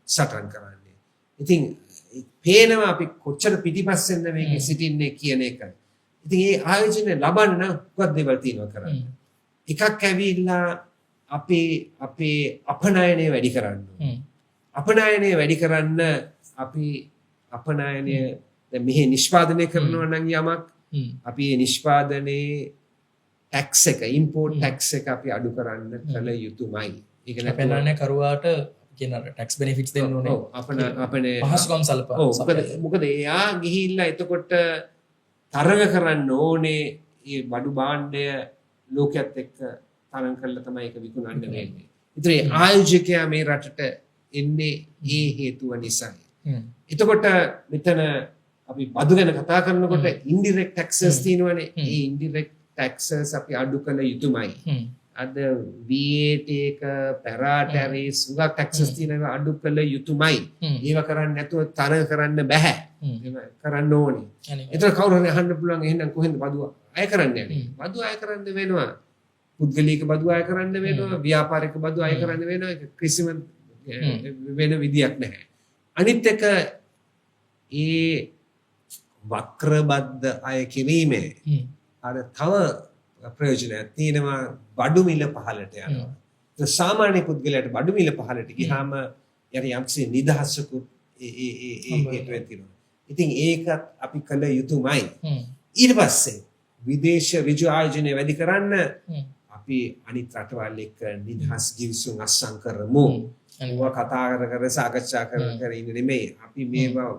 සටන් කරන්නේ. ඉතින් පේනවා අපි කොච්චර පිටිපස්සෙන්ද මේකේ සිටින්නේ කියන එක. ඉතින් මේ ආයෝජනය ලබන්න නම් මොකක්ද දේවල් තියෙනවා කරන්න. එකක් ඇවිල්ලා අපේ අපනයනය වැඩි කරන්න. අපනයනය වැඩි කරන්න අපි අපනයනය දැන් මෙහි නිෂ්පාදනය කරනවා නම් යමක් අපි මේ නිෂ්පාදනයේ ටැක්ස් එක ඉම්පෝර්ට් ටැක්ස් එක අපි අඩු කරන්න කළ යුතුමයි. ඒක අපනයනය කරුවාට කියන ටැක්ස් බෙනිෆිට්ස් දෙන්න ඕනේ. ඔව් අපේ පහසුකම් සලපා. මොකද එයා ගිහිල්ලා එතකොට තරග කරන්න ඕනේ මේ බඩු භාණ්ඩය ලෝකයේත් එක්ක තරග කරලා තමයි ඒක විකුණන්න වෙන්නේ. ඒතර ආයෝජකයා මේ රටට එන්නේ ඒ හේතුව නිසායි. එතකොට මෙතන අපි බදු ගැන කතා කරනකොට ඉන්ඩිරෙක්ට් ටැක්සස් තියෙනවනේ. ඒ ඉන්ඩිරෙක්ට් ටැක්සස් අපි අඩු කළ යුතුමයි. අද VAT එක පැරාටැරිස් සුගා ටැක්සස් තියෙනවා අඩු කළ යුතුමයි. ඒව කරන්නේ නැතුව තරග කරන්න බෑ. කරන්න ඕනේ. ඒතර කවුරු හරි අහන්න පුළුවන් එහෙනම් කොහෙන්ද බදු අය කරන්න යන්නේ? බදු අය කරන්න වෙනවා. පුද්ගලික බදු අය කරන්න වෙනවා. ව්‍යාපාරික බදු අය කරන්න වෙනවා. ඒක කිසිම වෙන විදියක් නැහැ. අනිත් එක ඒ වක්‍රබද්ධ අය කිරීමේ අර තව ප්‍රයෝජනයක් තියෙනවා. බඩු මිල පහළට යනවා. ඒ සාමාන්‍ය පුද්ගලයාට බඩු මිල පහළට ගියාම යම්කිසි නිදහසකුත් ඒ හේතුවෙන් තියෙනවා. ඉතින් ඒකත් අපි කළ යුතුමයි. ඊට පස්සේ විදේශ ඍජු ආයෝජනය වැඩි කරන්න අපි අනිත් රටවල් එක්ක නිදහස් ගිවිසුම් අත්සන් කරමු. ඒවා කතා කර සාකච්ඡා කර ඉන්න නෙමෙයි. අපි මේවා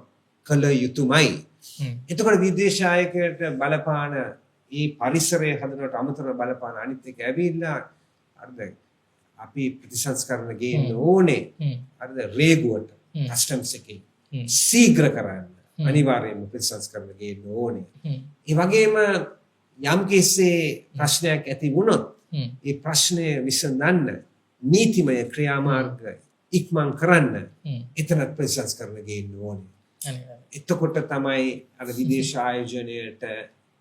කළ යුතුමයි. එතකොට විදේශ ආයකයට බලපාන මේ පරිසරය හදනට අමතරව බලපාන අනිත් එක ඇවිල්ලා හරිද අපි ප්‍රතිසංස්කරණ ගේන්න ඕනේ. හරිද රේගුවට කස්ටම්ස් එකේ ශීඝ්‍ර කරන්න අනිවාර්යයෙන්ම ප්‍රතිසංස්කරණ ගේන්න ඕනේ. ඒ වගේම යම් කිසි ප්‍රශ්නයක් ඇති වුණොත් ඒ ප්‍රශ්නය විසඳන්න නීතිමය ක්‍රියාමාර්ග ඉක්මන් කරන්න එතනත් ප්‍රතිසංස්කරණ ගේන්න ඕනේ. එතකොට තමයි අර විදේශ ආයෝජනයට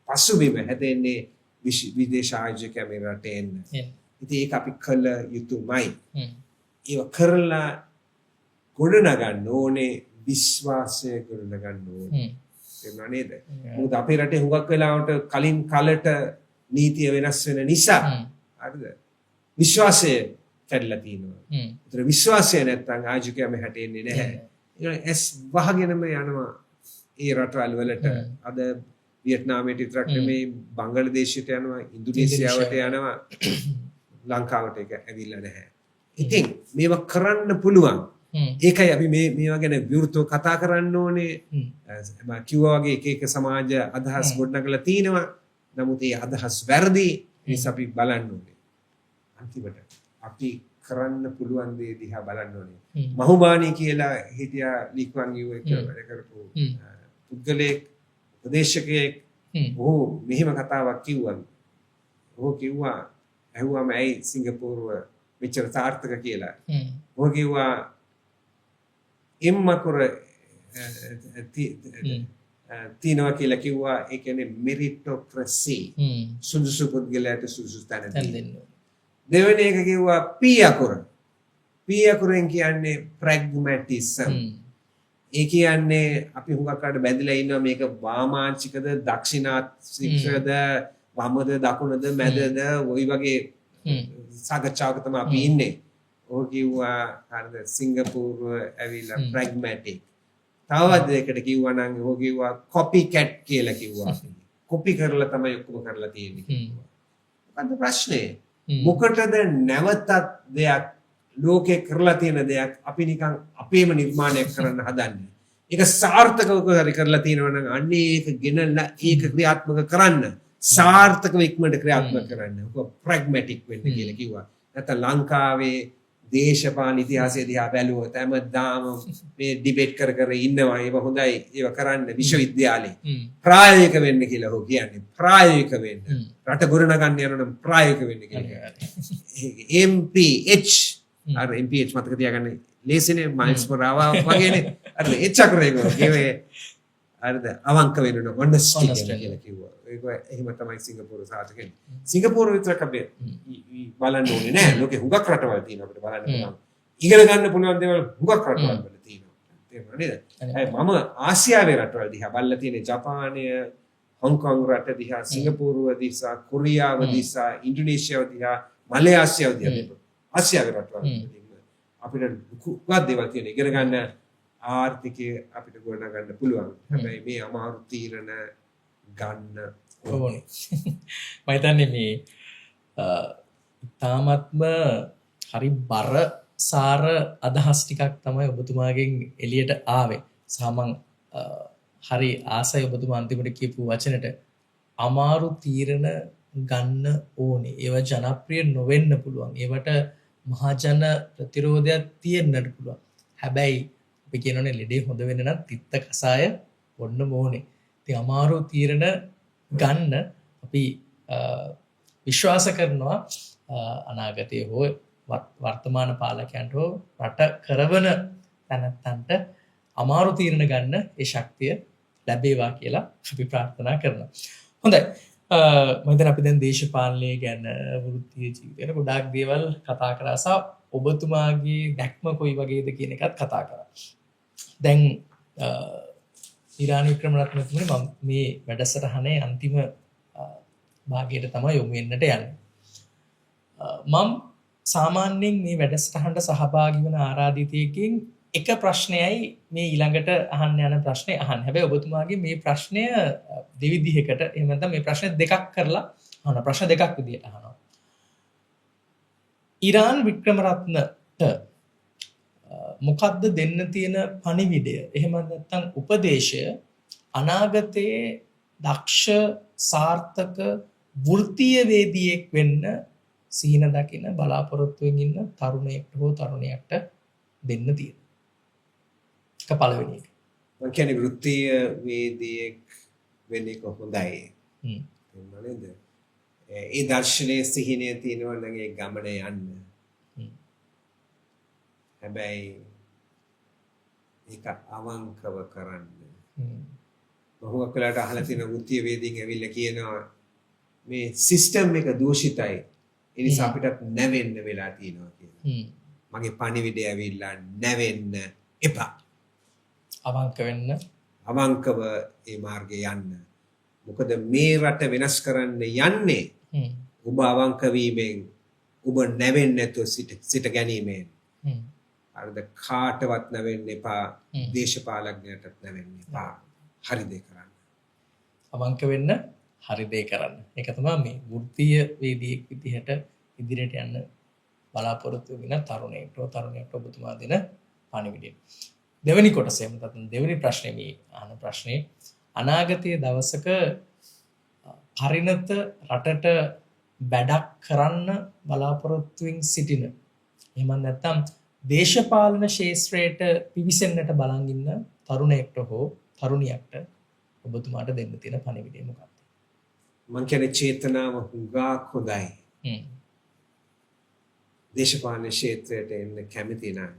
පසුබිම හැදෙන්නේ විදේශ ආයෝජකයා මේ රට එන්න. ඉතින් ඒක අපි කළ යුතුමයි. ඒක කරලා ගොඩනගන්න ඕනේ විශ්වාසය ගොඩනගන්න ඕනේ. තේරුණා නේද? මොකද අපේ රටේ හුඟක් වෙලාවට කලින් කලට නීතිය වෙනස් වෙන නිසා හරිද? විශ්වාසය කැඩලා තියෙනවා. ඒතර විශ්වාසය නැත්නම් ආයෝජකයා මෙහාට එන්නේ නැහැ. ඒක ඇස් වහගෙනම යනවා ඒ රටවල් වලට. අද වියට්නාමයට විතරක් නෙමෙයි බංගලාදේශයට යනවා, ඉන්දුනීසියාවට යනවා. ලංකාවට ඒක ඇවිල්ලා නැහැ. ඉතින් මේවා කරන්න පුළුවන්. ඒකයි අපි මේවා ගැන විවෘතව කතා කරන්න ඕනේ. මම කිව්වා වගේ එක එක සමාජ අදහස් ගොඩනගලා තිනවා. නමුත් ඒ අදහස් වැරදි. ඒස අපි බලන්න ඕනේ. අන්තිමට අපි කරන්න පුළුවන් දේ දිහා බලන්න ඕනේ. මහුබානි කියලා හිටියා ලික්වන් යූ එක වැඩ කරපු පුද්ගලයෙක් උපදේශකයෙක්. ඔහු මෙහෙම කතාවක් කිව්වා. ඔහු කිව්වා ඇහුවාම ඇයි සිංගප්පූරුව මෙච්චර සාර්ථක කියලා. ඔහු කිව්වා එම්මකුර තියනවා කියලා කිව්වා. ඒ කියන්නේ මෙරිටොක්‍රසි. සුදුසු පුද්ගලයාට සුදුසු තැන දෙන්න. දෙවෙනි එක කිව්වා පී අකුර. පී අකුරෙන් කියන්නේ ප්‍රැග්මැටිසම්. ඒ කියන්නේ අපි හුඟක් අර බැඳලා ඉන්නවා මේක වාමාංශිකද දක්ෂිණාත්මිකද වමද දකුණද මැදද ওই වගේ සාකච්ඡාවක තමයි අපි ඉන්නේ. ඔහු කිව්වා හරිද සිංගප්පූරුව ඇවිල්ලා ප්‍රැග්මැටික්. තවත් දෙයකට කිව්වා නම් ඔහු කිව්වා කොපි කැට් කියලා කිව්වා. කොපි කරලා තමයි ඔක්කොම කරලා තියෙන්නේ කිව්වා. මොකද්ද ප්‍රශ්නේ? මොකටද නැවතත් දෙයක් ලෝකේ කරලා තියෙන දෙයක් අපි නිකන් අපේම නිර්මාණයක් කරන්න හදන්නේ. ඒක සාර්ථකව හරි කරලා තියෙනවා නම් අන්නේ ඒක ගෙනල්ලා ඒක ක්‍රියාත්මක කරන්න. සාර්ථකව ඉක්මනට ක්‍රියාත්මක කරන්න. ඔක ප්‍රැග්මැටික් වෙන්න කියලා කිව්වා. නැත්නම් ලංකාවේ දේශපාලන ඉතිහාසය දිහා බැලුවොත් හැමදාම මේ ඩිබේට් කර කර ඉන්නවා. ඒව හොඳයි. ඒව කරන්න විශ්වවිද්‍යාලේ. ප්‍රායෝගික වෙන්න කියලා හො කියන්නේ. ප්‍රායෝගික වෙන්න. රට ගොඩනගන්න යන නම් ප්‍රායෝගික වෙන්න කියලා. MPH අර MPH මතක තියාගන්න ලේසිනේ මයිල්ස් පර් අවර් වගේනේ. අර H අකුරේ ගියේ අරද අවංක වෙන්න ඕන ඔනස්ටි කියලා කිව්වා. ඒක එහෙම තමයි සිංගප්පූරු සාර්ථක වෙන්නේ. සිංගප්පූරු විතරක් අපි බලන්න ඕනේ නෑ. ලෝකේ හුඟක් රටවල් තියෙනවා අපිට බලන්න පුළුවන්. ඉගෙන ගන්න පුළුවන් දේවල් හුඟක් රටවල් වල තියෙනවා. තේරුණා නේද? මම ආසියාවේ රටවල් දිහා බලලා තියෙන්නේ ජපානය, හොංකොං රට දිහා, සිංගප්පූරුව දිහා, කොරියාව දිහා, ඉන්දුනීසියාව දිහා, මලේසියාව දිහා. ආසියාවේ රටවල් අපිට හුඟක් දේවල් තියෙනවා. ඉගෙන ගන්න ආර්ථිකය අපිට ගොඩනගන්න පුළුවන්. හැබැයි මේ අමාරු තීරණ ගන්න ඕනේ. මම හිතන්නේ මේ තාමත්ම හරි බරසාර අදහස් ටිකක් තමයි ඔබතුමාගෙන් එළියට ආවේ. සහ මං හරි ආසයි ඔබතුමා අන්තිමට කියපු වචනෙට අමාරු තීරණ ගන්න ඕනේ. ඒවා ජනප්‍රිය නොවෙන්න පුළුවන්. ඒවට මහජන ප්‍රතිරෝධයක් තියෙන්නට පුළුවන්. හැබැයි අපි කියනෝනේ ලෙඩේ හොඳ වෙන්න නම් තිත්ත කසාය බොන්න ඕනේ. ඉතින් අමාරු තීරණ ගන්න අපි විශ්වාස කරනවා අනාගතයේ හෝ වර්තමාන පාලකයන්ට හෝ රට කරවන තැනැත්තන්ට අමාරු තීරණ ගන්න ඒ ශක්තිය ලැබේවා කියලා අපි ප්‍රාර්ථනා කරනවා. හොඳයි. මම හිතන්නේ අපි දැන් දේශපාලනය ගැන වෘත්තීය ජීවිතය ගැන ගොඩාක් දේවල් කතා කරා සහ ඔබතුමාගේ දැක්ම කොයි වගේද කියන එකත් කතා කරා. දැන් ඉරානි වික්‍රමරත්න මහත්මයා මම මේ වැඩසටහනේ අන්තිම භාගයට තමයි යොමු වෙන්නට යන්නේ. මම සාමාන්‍යයෙන් මේ වැඩසටහනට සහභාගී වන ආරාධිතයෙක්ගෙන් එක ප්‍රශ්නයයි මේ ඊළඟට අහන්න යන ප්‍රශ්නේ අහන්න. හැබැයි ඔබතුමාගේ මේ ප්‍රශ්නය දෙවිදිහකට එහෙම නැත්නම් මේ ප්‍රශ්න දෙකක් කරලා අහන ප්‍රශ්න දෙකක් විදිහට අහනවා. ඉරාන් වික්‍රමරත්නට මොකද්ද දෙන්න තියෙන පණිවිඩය? එහෙම නැත්නම් උපදේශය අනාගතයේ දක්ෂ සාර්ථක වෘත්තීය වේදියෙක් වෙන්න සිහින දකින බලාපොරොත්තුවෙන් ඉන්න තරුණයෙක්ට හෝ තරුණියකට දෙන්න තියෙන. එක පළවෙනි එක. මම කියන්නේ වෘත්තීය වේදියෙක් වෙන්න එක හොඳයි. නේද? ඒ දර්ශනයේ සිහිනය තියෙනවා නම් ඒ ගමන යන්න. හැබැයි ඒක අවංකව කරන්න. බොහෝ කලකට අහලා තියෙන වෘත්තීය වේදිකෙන් ඇවිල්ලා කියනවා මේ සිස්ටම් එක දූෂිතයි. ඒ නිසා අපිට නැවෙන්න වෙලා තියෙනවා කියලා. මගේ පණිවිඩය ඇවිල්ලා නැවෙන්න එපා. අවංක වෙන්න. අවංකව ඒ මාර්ගේ යන්න. මොකද මේ රට වෙනස් කරන්න යන්නේ ඔබ අවංක වීමෙන්, ඔබ නැවෙන්නේ නැතුව සිට ගැනීමෙන්. අරද කාටවත් නැවෙන්න එපා, දේශපාලඥයටත් නැවෙන්න එපා. හරි දේ කරන්න. අවංක වෙන්න, හරි දේ කරන්න. ඒක තමයි මේ වෘත්තීය වේදිකෙක් විදිහට ඉදිරියට යන්න බලාපොරොත්තු වෙන තරුණයෙක්ට ඔබතුමා දෙන පණිවිඩය. දෙවෙනි කොටසෙම නැත්නම් දෙවෙනි ප්‍රශ්නේ මේ අහන ප්‍රශ්නේ අනාගතයේ දවසක පරිණත රටට වැඩක් කරන්න බලාපොරොත්තුෙන් සිටින එහෙම නැත්නම් දේශපාලන ශාස්ත්‍රයට පිවිසෙන්නට බලන් ඉන්න තරුණයෙක්ට හෝ තරුණියකට ඔබතුමාට දෙන්න තියෙන පණිවිඩය මොකක්ද? මං කියන්නේ චේතනාව හුඟක් හොඳයි. දේශපාලන ක්ෂේත්‍රයට එන්න කැමති නම්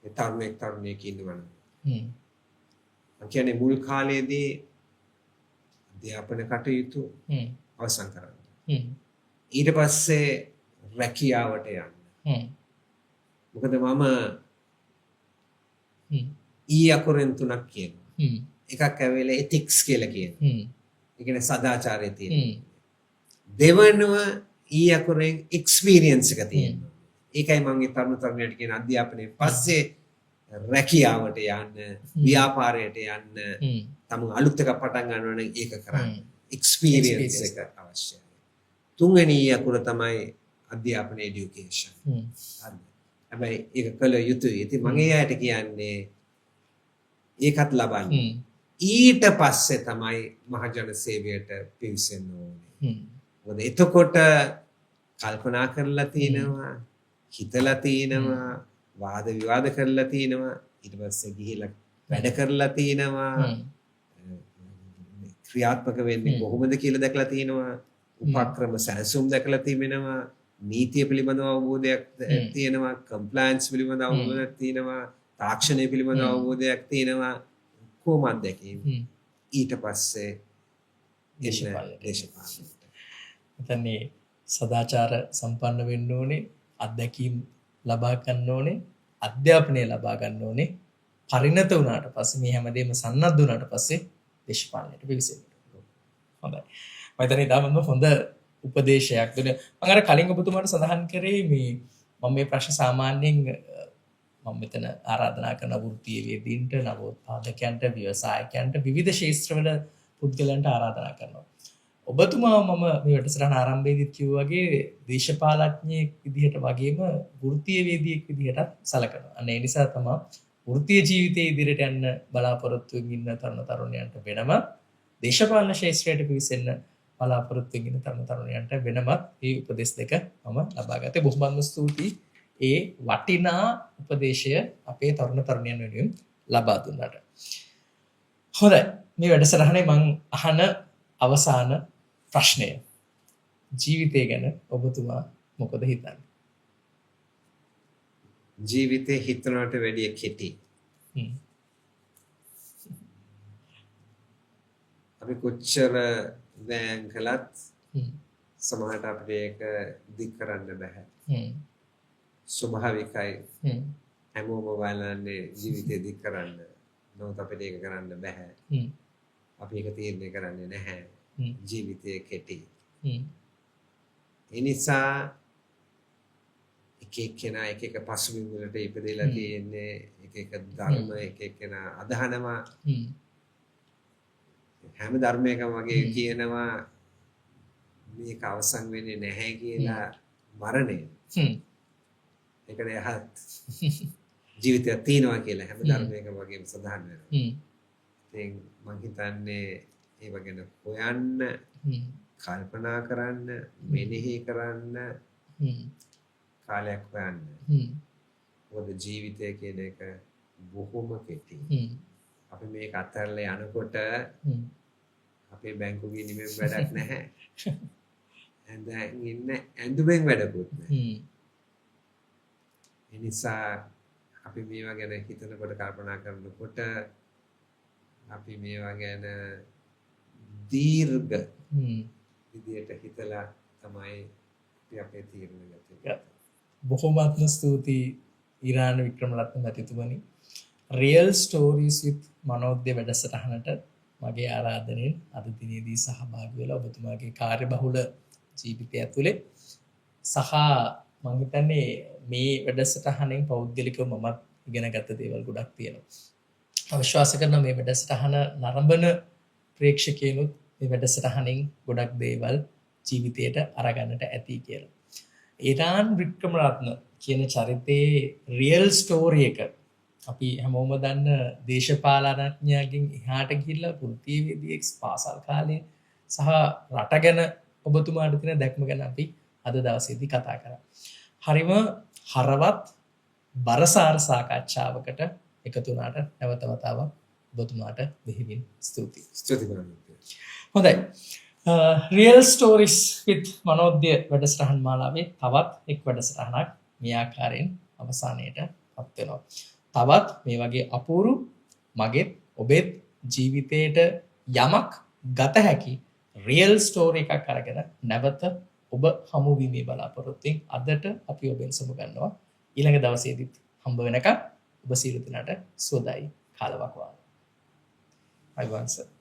ඒ තරුණයෙක් ඉන්නවනම් මං කියන්නේ මුල් කාලයේදී අධ්‍යාපන කටයුතු අවසන් කරන්න. ඊට පස්සේ රැකියාවට යන්න. මොකද මම අකුරෙන් 3ක් කියනවා. එකක් ඇවිල්ලා ethics කියලා කියනවා. ඒ කියන්නේ සදාචාරය තියෙනවා. දෙවනුව අකුරෙන් experience එක තියෙනවා. ඒකයි මම ඒ තරුණයට කියන අධ්‍යාපනයේ පස්සේ රැකියාවට යන්න, ව්‍යාපාරයට යන්න, තමුන් අලුත් එකක් පටන් ගන්නවා නම් ඒක කරන්න. experience එක අවශ්‍යයි. තුන්වෙනි අකුර තමයි අධ්‍යාපන education. හරිද? හැබැයි ඒක කළ යුතුයි. ඉතින් මම ඒ අයට කියන්නේ ඒකත් ලබන්න. ඊට පස්සේ තමයි මහජන සේවයට පිවිසෙන්න ඕනේ. මොකද එතකොට කල්පනා කරලා තිනවා, හිතලා තිනවා, වාද විවාද කරලා තිනවා, ඊට පස්සේ ගිහිලා වැඩ කරලා තිනවා, ක්‍රියාත්මක වෙන්නේ කොහොමද කියලා දැකලා තිනවා, උපක්‍රම සැලසුම් දැකලා තිබෙනවා, නීතිය පිළිබඳව අවබෝධයක් තියෙනවා, කම්ප්ලයන්ස් පිළිබඳව අවබෝධයක් තියෙනවා, තාක්ෂණය පිළිබඳව අවබෝධයක් තියෙනවා, කොහොමද දැකීම. ඊට පස්සේ දේශපාලනයට. එතන්නේ සදාචාර සම්පන්න වෙන්න ඕනේ, අත්දැකීම් ලබා ගන්න ඕනේ, අධ්‍යාපනය ලබා ගන්න ඕනේ. පරිණත වුණාට පස්සේ මේ හැමදේම සන්නද්ධ වුණාට පස්සේ දේශපාලනයට පිවිසෙන්න. හොඳයි. මම හිතන්නේ ඊටම හොඳ උපදේශයක් දුන්නේ. මම අර කලින් ඔබතුමාට සඳහන් කරේ මම මේ ප්‍රශ්න සාමාන්‍යයෙන් මම මෙතන ආරාධනා කරන වෘත්තීය වේදීන්ට, නවෝත්පාදකයන්ට, ව්‍යවසායකයන්ට, විවිධ ශාස්ත්‍රවල පුද්ගලයන්ට ආරාධනා කරනවා. ඔබතුමා මම මේ වැඩසටහන ආරම්භයේදීත් කිව්වා වගේ දේශපාලඥයෙක් විදිහට වගේම වෘත්තීය වේදිකෙක් විදිහට සැලකනවා. අන්න ඒ නිසා තමයි වෘත්තීය ජීවිතයේ ඉදිරියට යන්න බලාපොරොත්තු වෙමින් ඉන්න තරුණ තරුණියන්ට වෙනම දේශපාලන ශාස්ත්‍රයට පිවිසෙන්න බලාපොරොත්තු වෙමින් ඉන්න තරුණ තරුණියන්ට වෙනම මේ උපදෙස් දෙක මම ලබා ගත්තේ. බොහොමත්ම ස්තුතියි ඒ වටිනා උපදේශය අපේ තරුණ තරුණියන් වෙනුවෙන් ලබා දුන්නාට. හොඳයි. මේ වැඩසටහනේ මම අහන අවසාන ප්‍රශ්නය. ජීවිතය ගැන ඔබතුමා මොකද හිතන්නේ? ජීවිතේ හිතනවට වැඩිය කෙටි. අපි කොච්චර වෑයම් කළත් සමහරට අපිට ඒක දික් කරන්න බෑ. ස්වභාවිකයි. හැමෝම බලන්නේ ජීවිතේ දික් කරන්න. නමුත් අපිට ඒක කරන්න බෑ. අපි ඒක තීරණය කරන්නේ නැහැ. ජීවිතය කෙටි. ඒ නිසා එක එක්කෙනා එක එක පසුබිම් වලට ඉපදෙලා තියෙන්නේ, එක එක ධර්ම එක එක්කෙනා අදහනවා. හැම ධර්මයකම වගේ කියනවා මේක අවසන් වෙන්නේ නැහැ කියලා මරණය. ඒකට යහත් ජීවිතයක් තියෙනවා කියලා හැම ධර්මයකම වගේම සඳහන් වෙනවා. ඉතින් මම හිතන්නේ ඒව ගැන හොයන්න, කල්පනා කරන්න, මෙනෙහි කරන්න කාලයක් හොයන්න. මොකද ජීවිතය කියන එක බොහොම කෙටි. අපි මේක අත්හැරලා යනකොට අපේ බැංකු ගිණිමෙන් වැඩක් නැහැ. දැන් ඉන්න ඇඳුමෙන් වැඩකුත් නැහැ. ඒ නිසා අපි මේවා ගැන හිතනකොට, කල්පනා කරනකොට අපි මේවා ගැන දීර්ඝ විදියට හිතලා තමයි අපේ තීරණ ගත්තේ. බොහොමත්ම ස්තුතියි ඉරාන වික්‍රමරත්න මැතිතුමනි. රියල් ස්ටෝරීස් විත් මනෝද්‍ය වැඩසටහනට මගේ ආරාධනෙන් අද දිනේදී සහභාගී වෙලා ඔබතුමාගේ කාර්යබහුල ජීවිතය ඇතුලේ සහ මම හිතන්නේ මේ වැඩසටහනෙන් පෞද්ගලිකව මමත් ඉගෙන ගත්ත දේවල් ගොඩක් තියෙනවා. මම විශ්වාස කරනවා මේ වැඩසටහන නරඹන ප්‍රේක්ෂකයනුත් මේ වැඩසටහනින් ගොඩක් දේවල් ජීවිතයට අරගන්නට ඇති කියලා. ඉරාන් වික්‍රමරත්න කියන චරිතයේ රියල් ස්ටෝරි එක අපි හැමෝම දන්න දේශපාලනඥයාගෙන් එහාට ගිහිල්ලා වෘත්තීයවේදියෙක් පාසල් කාලේ සහ රට ගැන ඔබතුමාට තියෙන දැක්ම ගැන අපි අද දවසේදී කතා කරා. හරිම හරවත් බරසාර සාකච්ඡාවකට එකතු වුණාට නැවත වතාවක් ඔබතුමාට බෙහෙවින් ස්තුතියි. ස්තුතියි. හොඳයි. රියල් ස්ටෝරිස් විත් මනෝද්‍ය වැඩසටහන් මාලාවේ තවත් එක් වැඩසටහනක් මේ ආකාරයෙන් අවසානයට පත් වෙනවා. තවත් මේ වගේ අපූරු මගෙත් ඔබෙත් ජීවිතේට යමක් ගත හැකි රියල් ස්ටෝරි එකක් අරගෙන නැවත ඔබ හමු වීමේ බලාපොරොත්තුෙන් අදට අපි ඔබෙන් සමුගන්නවා. ඊළඟ දවසේදීත් හම්බ වෙනකම් ඔබ සියලු දෙනාට සුවදායි කාලවකවානුව. අයිබෝන් සර්.